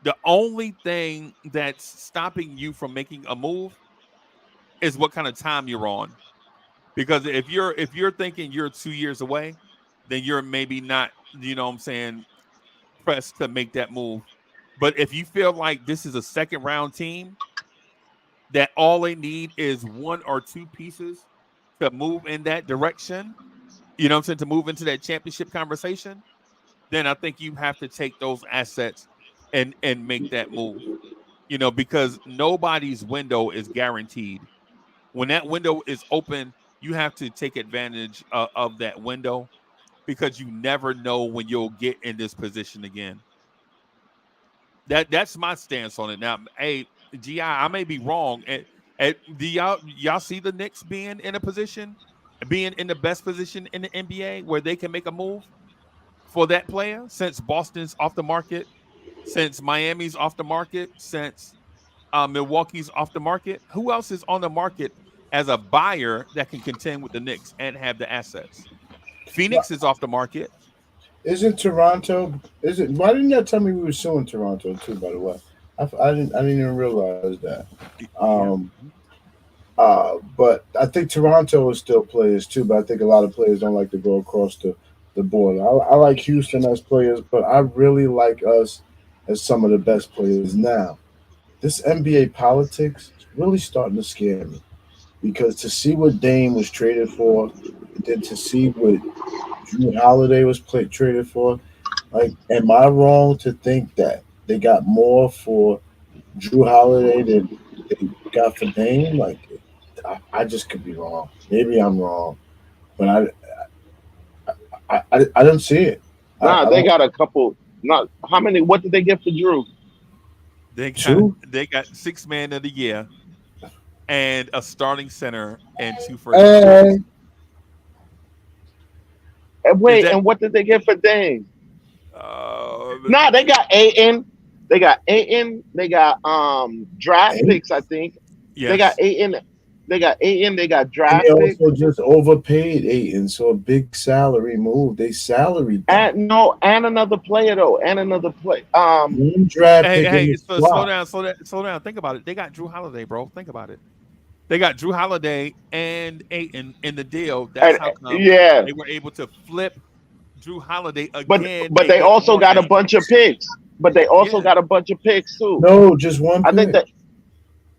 The only thing that's stopping you from making a move is what kind of time you're on. Because if you're thinking you're 2 years away, then you're maybe not, what I'm saying, pressed to make that move. But if you feel like this is a second round team that all they need is one or two pieces to move in that direction, what I'm saying, to move into that championship conversation, then I think you have to take those assets and make that move. Because nobody's window is guaranteed. When that window is open, you have to take advantage of that window because you never know when you'll get in this position again. That's my stance on it. Now, hey, Gi, I may be wrong. Do y'all see the Knicks being in a position, being in the best position in the NBA where they can make a move for that player since Boston's off the market, since Miami's off the market, since Milwaukee's off the market? Who else is on the market as a buyer that can contend with the Knicks and have the assets? Phoenix is off the market. Isn't Toronto? Is it? Why didn't you tell me we were suing Toronto too? By the way, I didn't even realize that. Yeah. Um, but I think Toronto is still players too. But I think a lot of players don't like to go across the border. I like Houston as players, but I really like us as some of the best players now. This NBA politics is really starting to scare me because to see what Dame was traded for, and then to see what Drew Holiday was traded for, like, am I wrong to think that they got more for Drew Holiday than they got for Dame? Like, I just could be wrong. Maybe I'm wrong, but I don't see it. Nah, I they don't. got a couple. Not how many? What did they get for Drew? They got Two. they got six man of the year and a starting center and two first round picks. Hey, And Is wait, that and what did they get for Dame? uh Nah, they got Aiton. They got Aiton. They got draft hey. picks. I think they got yes. Aiton. They got Aiton. They got And they draft picks. also just overpaid Aiton, so a big salary move. They salaried them. And no, and another player though, and another play. One draft Hey, pick in hey, the so slow swap. down, slow down. Think about it. They got Drew Holiday, bro. Think about it. They got Drew Holiday and Aiton in the deal. That's And how come yeah, they were able to flip Drew Holiday but again but and they get also more got a back. bunch of picks. But they also Yeah. got a bunch of picks too. No, just one I think pick. that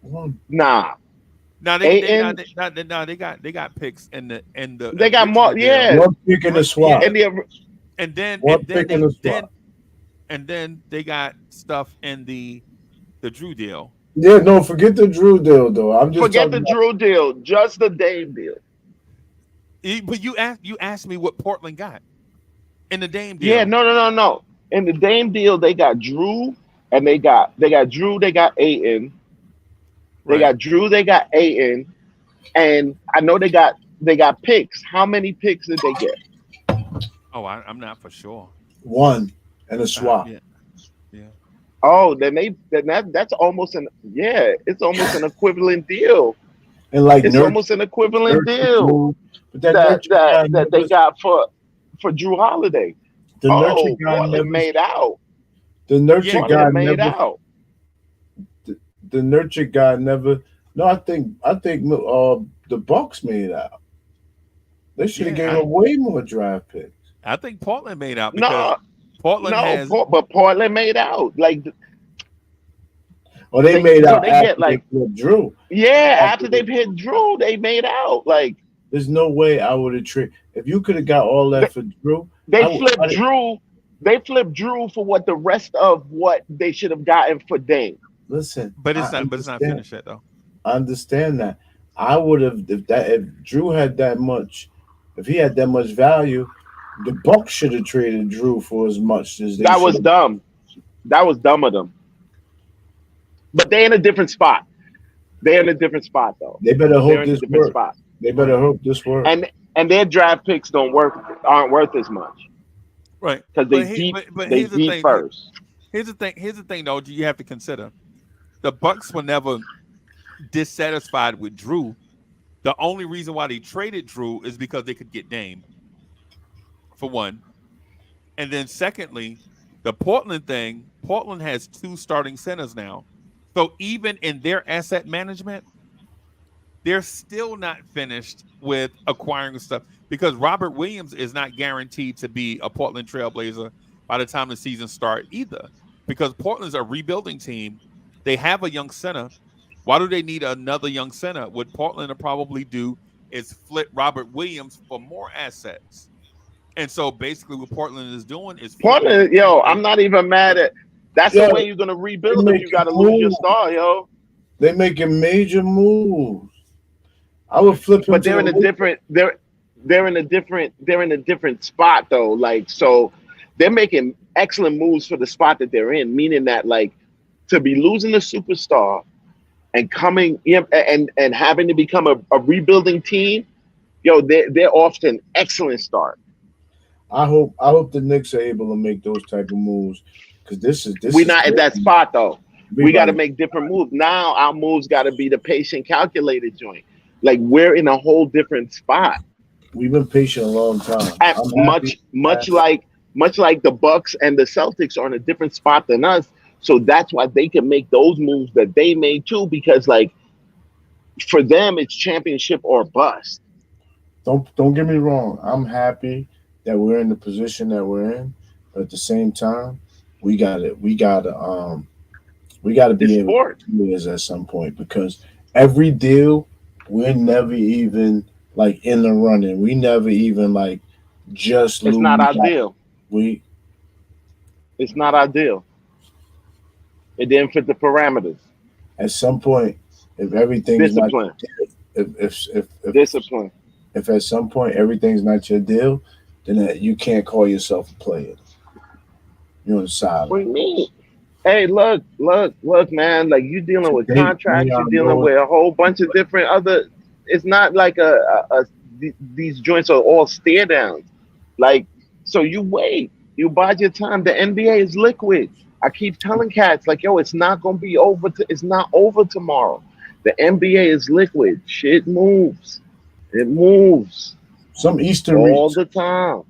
One. nah, Now they Aiton. not they, no, they got picks in the They got more. original deal. Yeah, One pick in the Yeah, swap. and the and then One and then pick in they the then swap. and then they got stuff in the Drew deal. Yeah, no, forget the Drew deal though. I'm just forget talking the about. Drew deal, just the Dame deal. But you asked me what Portland got in the Dame Yeah, deal. no. In the Dame deal, they got Drew, and they got Drew, they got Aiton, they Right. got Drew, they got Aiton, and I know they got picks. How many picks did they get? Oh, I'm not for sure. One and a swap. Yeah, yeah. Oh, then that's almost an, yeah, it's almost an equivalent deal. and like It's almost an equivalent deal move. But that that nurture that guy that they never, got for Drew Holiday. the nurture Oh, guy Portland never, made out. the nurture Yeah, guy Portland made never, out. the nurture guy never. No, I think the Bucks made out. They should have gave yeah. him way more draft picks. I think Portland made out because No, Portland no, has. but Portland made out. Like Or they made so out they after get they like flipped Drew. yeah. After After they they, hit Drew, they made out. Like there's no way I would have traded. If you could have got all they, that for Drew, they I would. flipped Drew. They flipped Drew for what the rest of what they should have gotten for Dame. Listen, But I it's not understand. finished yet though. I understand that. I would have if Drew had that much, if he had that much value, the Bucks should have traded Drew for as much as they That should was have. dumb. That was dumb of them. But they're in a different spot. They're in a different spot though. They better They're hope in a this different works. spot. They better hope this works. And their draft picks aren't worth as much Right. because But they here's the deep thing. first. Here's the thing though. You have to consider the Bucks were never dissatisfied with Drew. The only reason why they traded Drew is because they could get Dame, for one. And then secondly, the Portland thing, Portland has two starting centers now. So even in their asset management, they're still not finished with acquiring stuff because Robert Williams is not guaranteed to be a Portland Trailblazer by the time the season starts either. Because Portland's a rebuilding team. They have a young center. Why do they need another young center? What Portland will probably do is flip Robert Williams for more assets. And so basically what Portland is doing is flipping Portland, yo, I'm not even mad at. That's the Yo, way you're gonna they rebuild if you making got to lose your moves. star, yo. They making major moves. I would flip him But to they're the in a Lakers. different they're in a different spot though. Like so, they're making excellent moves for the spot that they're in. Meaning that like to be losing a superstar and coming and having to become a rebuilding team, yo, they're off to an excellent start. I hope the Knicks are able to make those type of moves because this We're is not at that spot though. We got to everybody. make different moves. Now our moves got to be the patient, calculated joint. Like we're in a whole different spot. We've been patient a long time. At I'm much happy. much like the Bucks and the Celtics are in a different spot than us. So that's why they can make those moves that they made too. Because like for them, it's championship or bust. Don't get me wrong. I'm happy that we're in the position that we're in, but at the same time, we gotta It's be able to sport. do this at some point because every deal we're never even like in the running. We never even like just It's not lose out. ideal. We It's not ideal. It didn't fit the parameters. at some point, if everything's not Discipline, if discipline. if at some point everything's not your deal, then you can't call yourself a player. You're on the What do sideline. you mean? Hey, look, man. Like you dealing with They contracts, you're are dealing knowing with a whole bunch of different other. It's not like these joints are all stare downs. Like so, you wait, you bide your time. The NBA is liquid. I keep telling cats like, yo, it's not gonna be over. It's not over tomorrow. The NBA is liquid. Shit moves. It moves some all the time.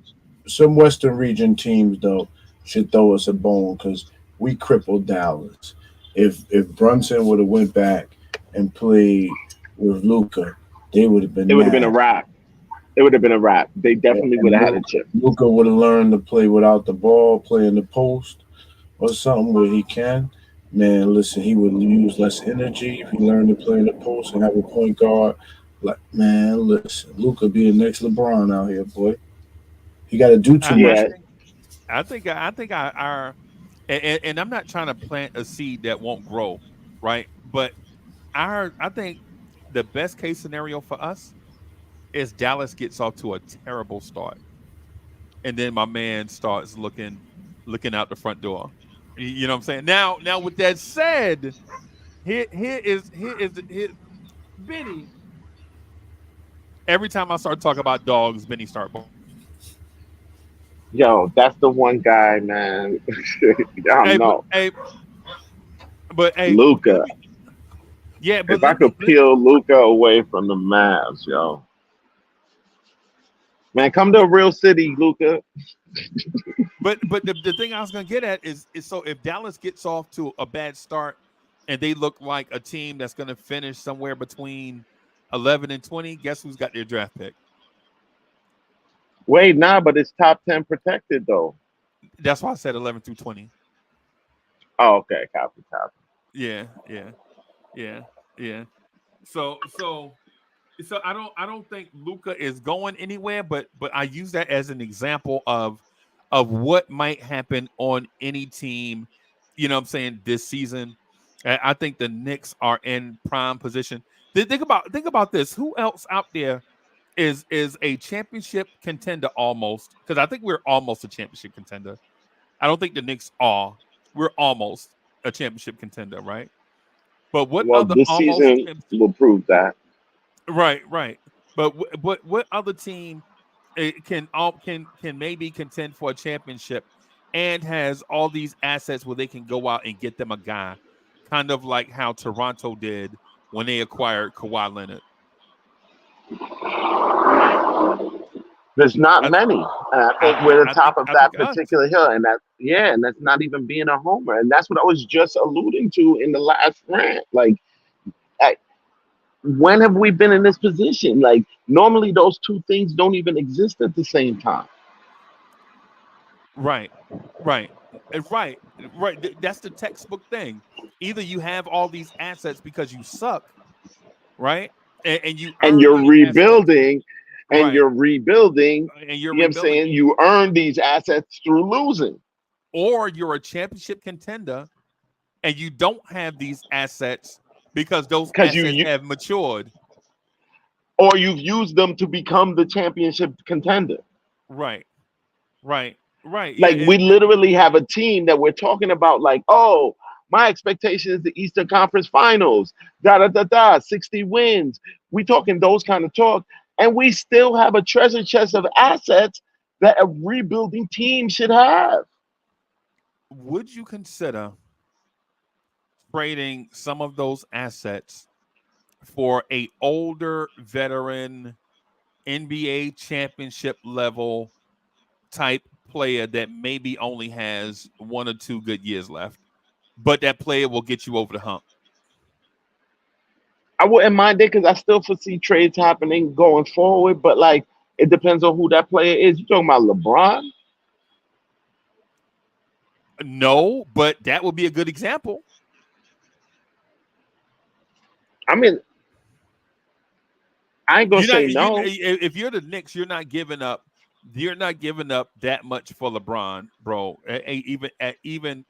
some Western region teams though should throw us a bone because we crippled Dallas. If Brunson would have went back and played with Luca, they would have It been would have been a mad. wrap. It would have been a wrap. They definitely would And have had a chip. Luca would have learned to play without the ball, play in the post or something where he can. Man, listen, he would use less energy if he learned to play in the post and have a point guard. Like, man, listen, Luca be the next LeBron out here, boy. He got to do too I, I much. Yeah, think I think our and I'm not trying to plant a seed that won't grow, right? But I think the best case scenario for us is Dallas gets off to a terrible start, and then my man starts looking out the front door. You know what I'm saying? Now with that said, here is Benny. Every time I start talking about dogs, Benny start barking. yo, that's the one guy, man. I don't Hey, but know. hey, but hey, let Luca. me Yeah, but If I could let, peel Luca away from the Mavs, yo, man, come to a real city, Luca. but the thing I was gonna get at is so if Dallas gets off to a bad start and they look like a team that's gonna finish somewhere between 11 and 20, guess who's got their draft pick? Wait, nah, but it's top 10 protected though. That's why I said 11 through 20. Oh, okay, copy, copy. Yeah, yeah, yeah, yeah. So I don't think Luca is going anywhere, but I use that as an example of what might happen on any team, you know what I'm saying, this season. I think the Knicks are in prime position. Think about this. Who else out there is a championship contender almost? Because I think we're almost a championship contender. I don't think the Knicks are. We're almost a championship contender, right? But what Well, other this almost season championship? will prove that. Right, right. But what other team can maybe contend for a championship and has all these assets where they can go out and get them a guy, kind of like how Toronto did when they acquired Kawhi Leonard. There's not I many, and I think I, we're the I top think of I that think us. particular hill, and that yeah, and that's not even being a homer, and that's what I was just alluding to in the last rant. Like, I, when have we been in this position? Like, normally those two things don't even exist at the same time. Right, right, right, right. That's the textbook thing. Either you have all these assets because you suck, right, and you And earn you're these assets, rebuilding, and right, you're rebuilding. and you're You know what I'm rebuilding, saying? You earn these assets through losing, or you're a championship contender and you don't have these assets because those because assets have matured. or you've used them to become the championship contender. Right, right, right. Yeah, Like we literally have a team that we're talking about, like, oh, my expectation is the Eastern Conference Finals, da da da da, 60 wins. We talking those kind of talk, and we still have a treasure chest of assets that a rebuilding team should have. would you consider trading some of those assets for a older veteran NBA championship level type player that maybe only has 1 or 2 good years left, but that player will get you over the hump? I wouldn't mind it because I still foresee trades happening going forward, but like it depends on who that player is. You talking about LeBron? No, but that would be a good example. I mean, I ain't gonna You're say not you no. if you're the Knicks, you're not giving up. You're not giving up that much for LeBron, bro. Even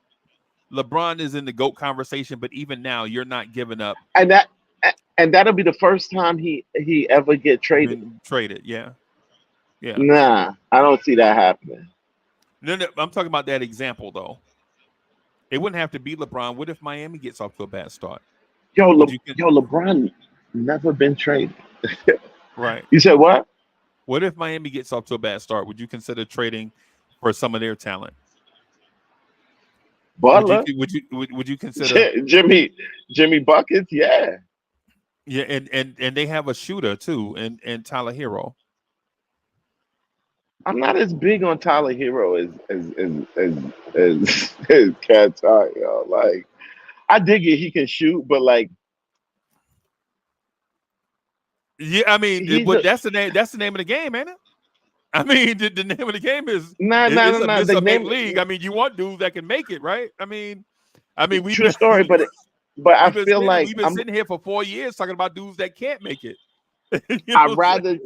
LeBron is in the GOAT conversation, but even now, you're not giving up. And that and that'll be the first time he ever get traded. Been traded, yeah, yeah. Nah, I don't see that happening. No, no, I'm talking about that example though. It wouldn't have to be LeBron. What if Miami gets off to a bad start? Would you LeBron never been traded. right? You said what? What if Miami gets off to a bad start? Would you consider trading for some of their talent? Would you Butler, would you consider? Jimmy buckets. Yeah, Yeah, and they have a shooter too, and Tyler Hero. I'm not as big on Tyler Hero as Cat yo. Like I dig it, he can shoot, but like Yeah, I mean, he's but a that's the name. That's the name of the game, ain't it? I mean, the name of the game is nah nah nah nah. it's The a make name league. I mean, you want dudes that can make it, right? I mean, we've true been story, but I feel like we've been sitting here for 4 years talking about dudes that can't make it. You I know what I'm rather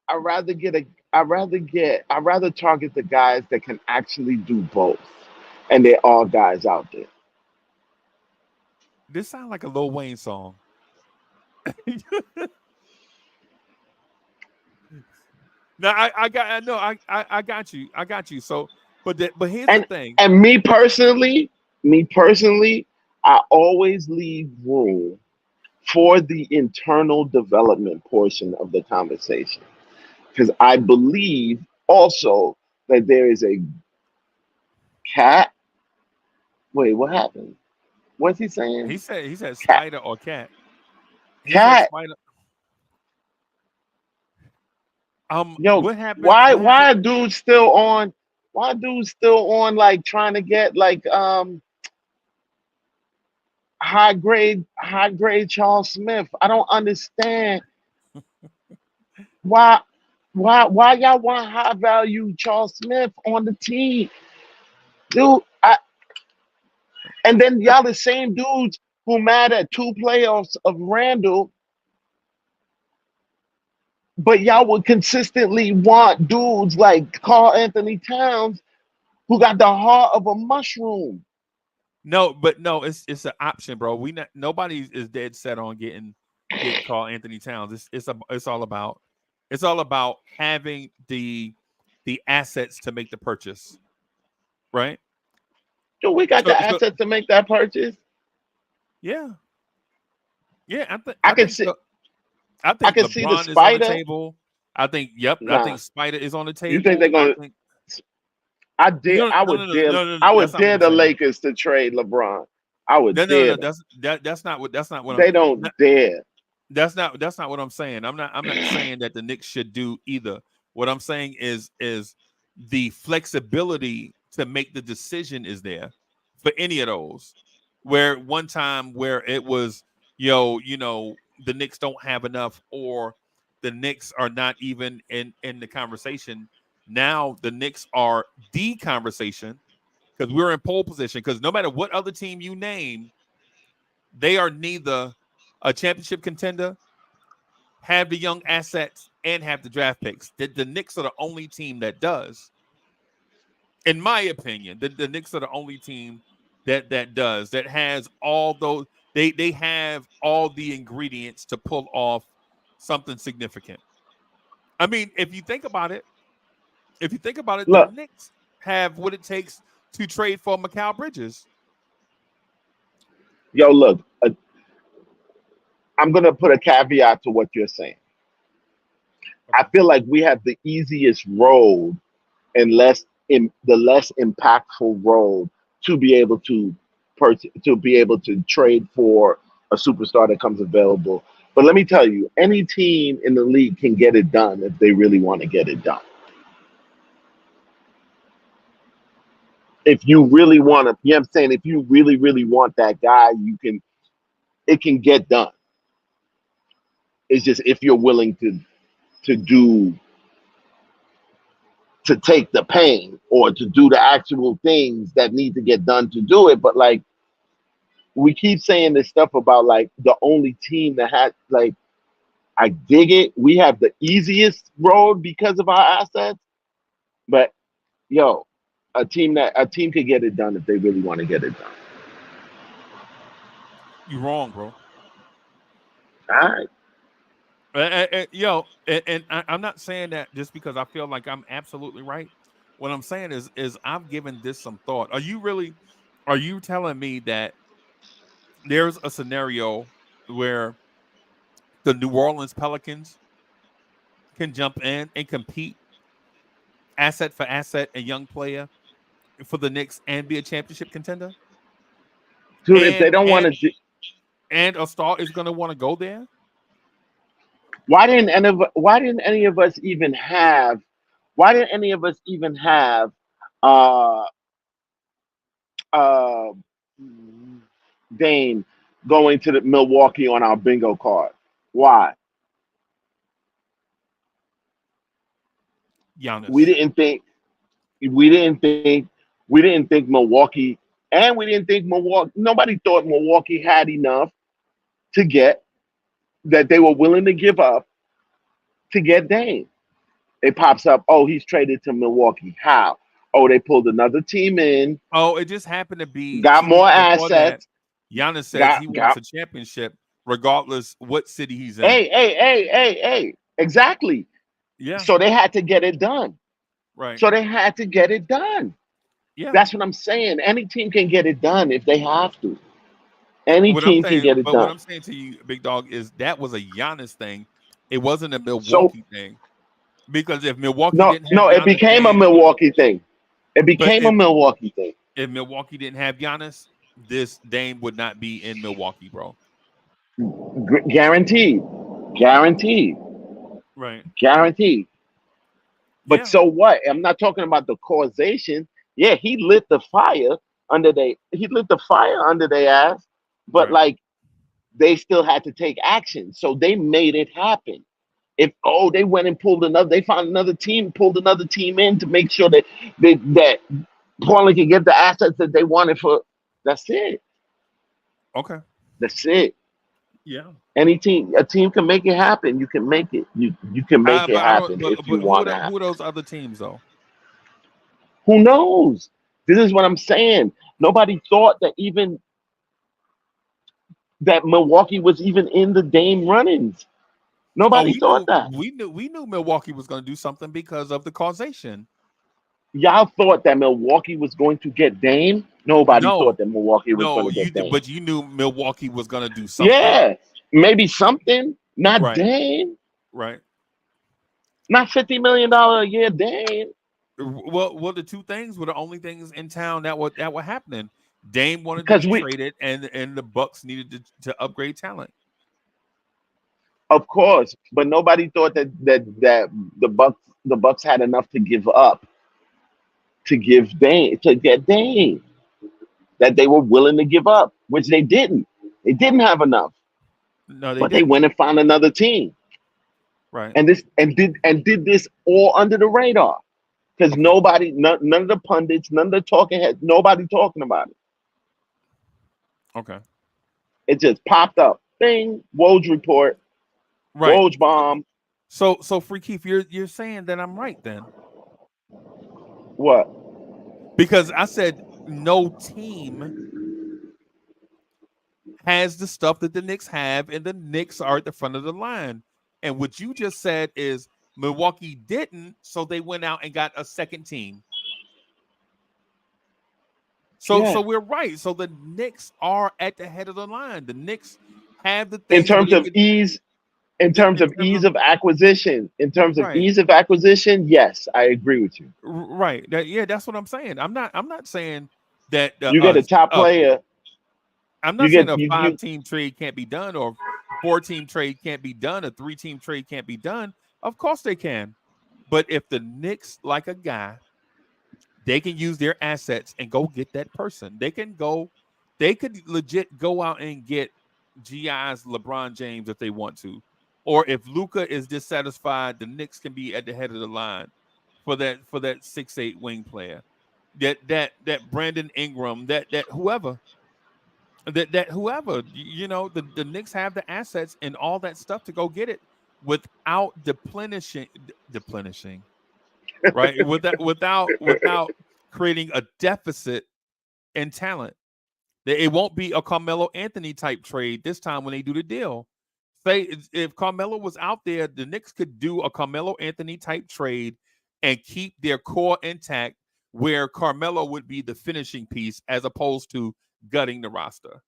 I rather get a I rather target the guys that can actually do both, and they're all guys out there. This sounds like a Lil Wayne song. No, I no, I got you. I got you. So, but here's the And thing. and me personally, I always leave room for the internal development portion of the conversation because I believe also that there is a cat. Wait, what happened? What's he saying? He said Cat. spider or cat. He's like Cat, Spider. yo, What happened? What happened? why are dudes still on? Why are dudes still on like trying to get like high grade Charles Smith? I don't understand why why y'all want high value Charles Smith on the team, dude. And then y'all the same dudes who mad at 2 playoffs of Randall, but y'all would consistently want dudes like Carl Anthony Towns who got the heart of a mushroom. No, but no, it's an option, bro. Nobody is dead set on getting Carl Anthony Towns. It's all about having the assets to make the purchase, right? Dude, we got So, the so assets to make that purchase. yeah, yeah. I can see I I think can see the LeBron is on the spider. table. I think I Nah. think Spider is on the You think they're table. I gonna think I no. That's would not what dare I'm the saying. Lakers to trade LeBron. I would No. dare them. That's not what I'm. They don't dare. That's not what I'm saying. I'm not saying that the Knicks should do either. What I'm saying is the flexibility to make the decision is there for any of those. Where one time where it was, the Knicks don't have enough, or the Knicks are not even in the conversation. Now the Knicks are the conversation because we're in pole position. Because no matter what other team you name, they are neither a championship contender, have the young assets, and have the draft picks. The Knicks are the only team that does. In my opinion, the Knicks are the only team that has all those. They have all the ingredients to pull off something significant. I mean, if you think about it, the Look, Knicks have what it takes to trade for Mikal Bridges. yo, look. I'm gonna put a caveat to what you're saying. I feel like we have the easiest road and the less impactful road to be able to trade for a superstar that comes available. But let me tell you, any team in the league can get it done if they really want to get it done. If you really want to, you know what I'm saying? If you really, really want that guy, it can get done. It's just if you're willing to do to take the pain or to do the actual things that need to get done to do it. But like we keep saying this stuff about like the only team that had like I dig it. We have the easiest road because of our assets. But yo, a team could get it done if they really want to get it done. You're wrong, bro. All right. I'm not saying that just because I feel like I'm absolutely right. What I'm saying is I've given this some thought. Are you telling me that there's a scenario where the New Orleans Pelicans can jump in and compete asset for asset, a young player for the Knicks, and be a championship contender? Dude, if they And don't want and to and a star is going to want to go there. why didn't any of us even have why didn't any of us even have uh uh Dame going to the Milwaukee on our bingo card? Why? We Giannis. didn't think we didn't think we didn't think Milwaukee and we didn't think Milwaukee nobody thought Milwaukee had enough to get that they were willing to give up to get Dame. It pops up, oh, he's traded to Milwaukee. How? Oh, they pulled another team in, Oh, it just happened to be got 2 more weeks before that. assets, Giannis says he wants got a championship regardless what city he's in. hey. Exactly. Yeah, So they had to get it done. right. So they had to get it done. Yeah. That's what I'm saying. Any team can get it done if they have to. Any team can get it What done. I'm saying to you, Big Dog, is that was a Giannis thing. It wasn't a So Milwaukee thing. Because if Milwaukee no, didn't have no, it Giannis, became a then Milwaukee thing. It but became a Milwaukee thing. if Milwaukee didn't have Giannis, this Dame would not be in Milwaukee, bro. Guaranteed, guaranteed, Right. guaranteed. But Yeah. so what? I'm not talking about the causation. Yeah, he lit the fire under their ass, but Right. like they still had to take action. So they made it happen. If they went and they found another team, pulled another team in to make sure that Portland could get the assets that they wanted for. That's it. Okay. That's it. Yeah. A team can make it happen. You can make it. You can make it But I don't. happen if you Who want to who are happen. those other teams though? Who knows? This is what I'm saying. Nobody thought that Milwaukee was even in the Dame run-ins. Oh, Nobody thought that. we knew Milwaukee was going to do something because of the causation. Y'all thought that Milwaukee was going to get Dame. Nobody No, thought that Milwaukee was going no, to get Dame. but you knew Milwaukee was going to do something. Yeah, maybe something. Not Right. Dame. Right. Not $50 million a year Dame. Well, the two things were the only things in town that were happening. Dame wanted to Because be we, traded, and the Bucks needed to upgrade talent. of course, but nobody thought that the Bucks had enough to give up to get Dame that they were willing to give up, which they didn't. They didn't have enough, No, they but they didn't. went and found another team, Right. and did this all under the radar because Okay. none of the pundits, none of the talking heads, nobody talking about it. Okay. It just popped up. Bing, Woj report, Right. Woj bomb. So Free Keith, you're saying that I'm right then, What? because I said no team has the stuff that the Knicks have, and the Knicks are at the front of the line. And what you just said is Milwaukee didn't, so they went out and got a second team. So Yeah. we're right. So the Knicks are at the head of the line. The Knicks have the In things where terms they of could, ease, in terms in of terms ease of, of acquisition, right, yes, I agree with you. right. Yeah, that's what I'm saying. I'm not saying that You get a top uh player. I'm You not saying get a you. 5-team trade can't be done, or 4-team trade can't be done, a 3-team trade can't be done. Of course they can. But if the Knicks like a guy, they can use their assets and go get that person. They could legit go out and get GI's LeBron James if they want to. Or if Luca is dissatisfied, the Knicks can be at the head of the line for that 6'8" wing player. That Brandon Ingram, that whoever. That whoever, the Knicks have the assets and all that stuff to go get it without deplenishing, right? Without creating a deficit in talent. It won't be a Carmelo Anthony type trade this time when they do the deal. Say if Carmelo was out there, the Knicks could do a Carmelo Anthony type trade and keep their core intact, where Carmelo would be the finishing piece as opposed to gutting the roster.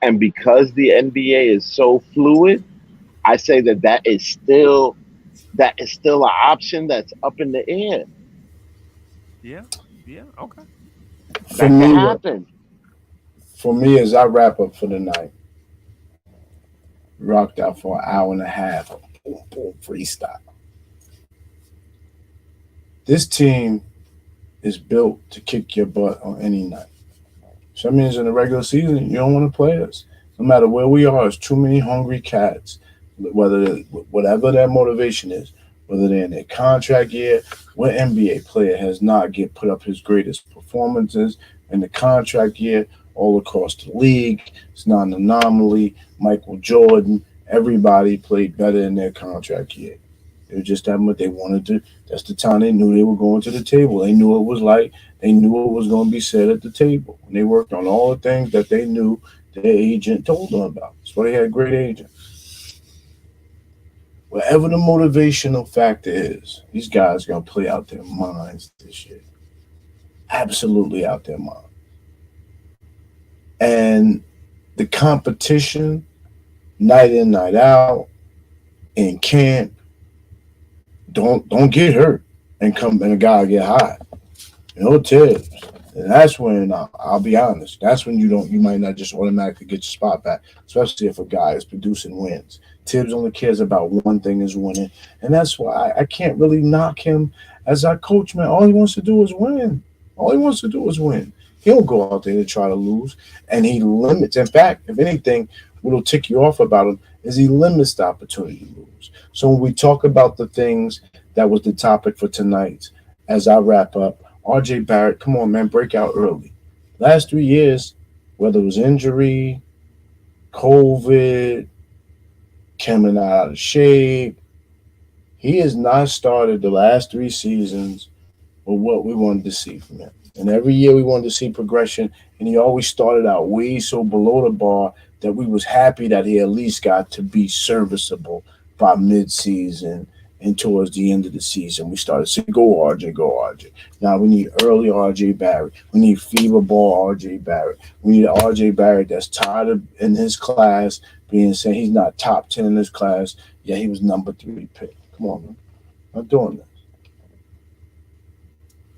And because the NBA is so fluid, I say that is still an option that's up in the air. Yeah, yeah, okay. For That can me, happen. as I wrap up for the night, rocked out for an hour and a half. Boom, boom, freestyle. This team is built to kick your butt on any night. So that means in the regular season, you don't want to play us. No matter where we are, it's too many hungry cats. Whatever that motivation is, whether they're in their contract year, what NBA player has not get put up his greatest performances in the contract year all across the league? It's not an anomaly. Michael Jordan, everybody played better in their contract year. It was just that much they wanted to. That's the time they knew they were going to the table. They knew it was like. They knew what was going to be said at the table. And they worked on all the things that they knew their agent told them about. That's why they had a great agent. Whatever the motivational factor is, these guys are going to play out their minds this year. Absolutely out their mind. And the competition, night in, night out, in camp, don't get hurt and come and a guy get hot. Tibbs. And that's when I'll be honest. That's when you might not just automatically get your spot back, especially if a guy is producing wins. Tibbs only cares about one thing is winning, and that's why I can't really knock him as our coach. Man, all he wants to do is win. All he wants to do is win. He don't go out there to try to lose, and he limits. In fact, if anything, what'll tick you off about him is he limits the opportunity to lose. So when we talk about the things that was the topic for tonight, as I wrap up, RJ Barrett, come on, man, break out early. Last 3 years, whether it was injury, COVID, coming out of shape, he has not started the last 3 seasons with what we wanted to see from him. And every year we wanted to see progression, and he always started out way so below the bar that we was happy that he at least got to be serviceable by mid-season and towards the end of the season. We started saying, go RJ, go RJ. Now we need early RJ Barrett. We need fever ball RJ Barrett. We need RJ Barrett that's tired of in his class being saying he's not top 10 in his class. Yeah, he was number 3 pick. Come on, man. I'm not doing that.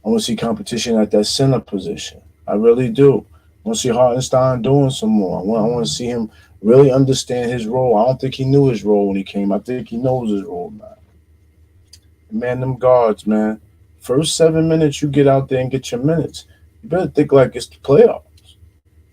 I want to see competition at that center position. I really do. I want to see Hartenstein doing some more. I want to see him really understand his role. I don't think he knew his role when he came. I think he knows his role now. Man, them guards, man. First 7 minutes, you get out there and get your minutes. You better think like it's the playoffs.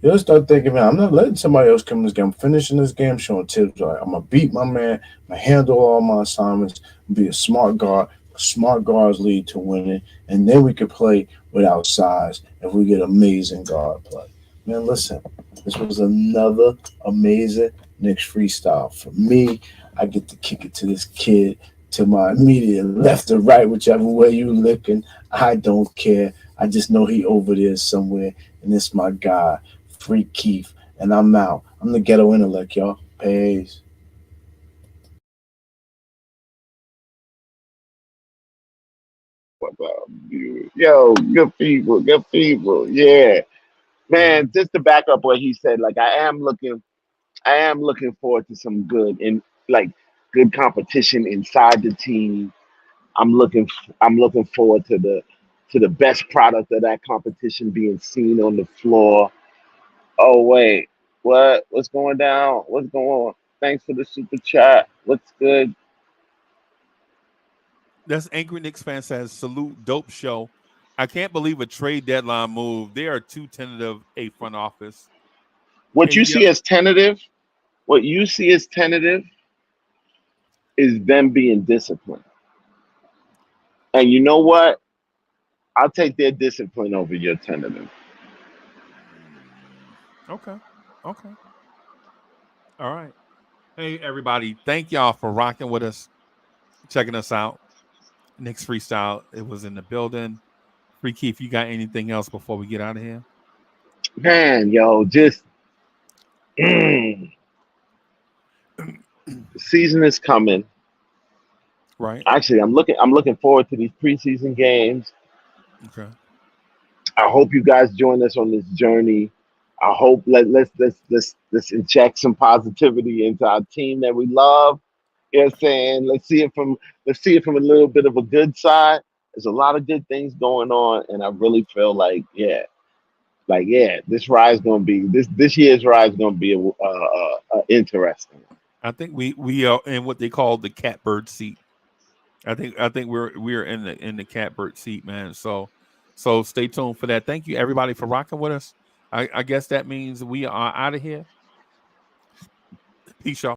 You gotta start thinking, man, I'm not letting somebody else come in this game. I'm finishing this game showing tips. Like, I'm going to beat my man. I'm going to handle all my assignments. Be a smart guard. Smart guards lead to winning. And then we could play without size if we get amazing guard play. Man, listen, this was another amazing Knicks freestyle. For me, I get to kick it to this kid to my immediate left or right, whichever way you looking. I don't care. I just know he over there somewhere. And it's my guy, Free Keith. And I'm out. I'm the ghetto intellect, y'all. Peace. What up, dude? Yo, good people, good people. Yeah, man. Just to back up what he said, like I am looking forward to some good and like good competition inside the team. I'm looking forward to the best product of that competition being seen on the floor. Oh wait, what's going down? What's going on? Thanks for the super chat. What's good? That's Angry Knicks fan says, salute, dope show. I can't believe a trade deadline move. They are too tentative, a front office. What And you yeah, see as tentative, what you see as tentative is them being disciplined. And you know what? I'll take their discipline over your tentative. okay. Okay. All right. Hey, everybody. Thank y'all for rocking with us, checking us out. Knicks Freestyle, it was in the building. Free Key, if you got anything else before we get out of here. Man, yo, just the season is coming. Right. Actually, I'm looking forward to these preseason games. Okay. I hope you guys join us on this journey. I hope let's inject some positivity into our team that we love. You know what I'm saying? Let's see it from a little bit of a good side. There's a lot of good things going on, and I really feel this ride is gonna be this year's ride is gonna be interesting. I think we are in what they call the catbird seat. I think we're in the catbird seat, man. So stay tuned for that. Thank you everybody for rocking with us. I guess that means we are out of here. Peace, y'all.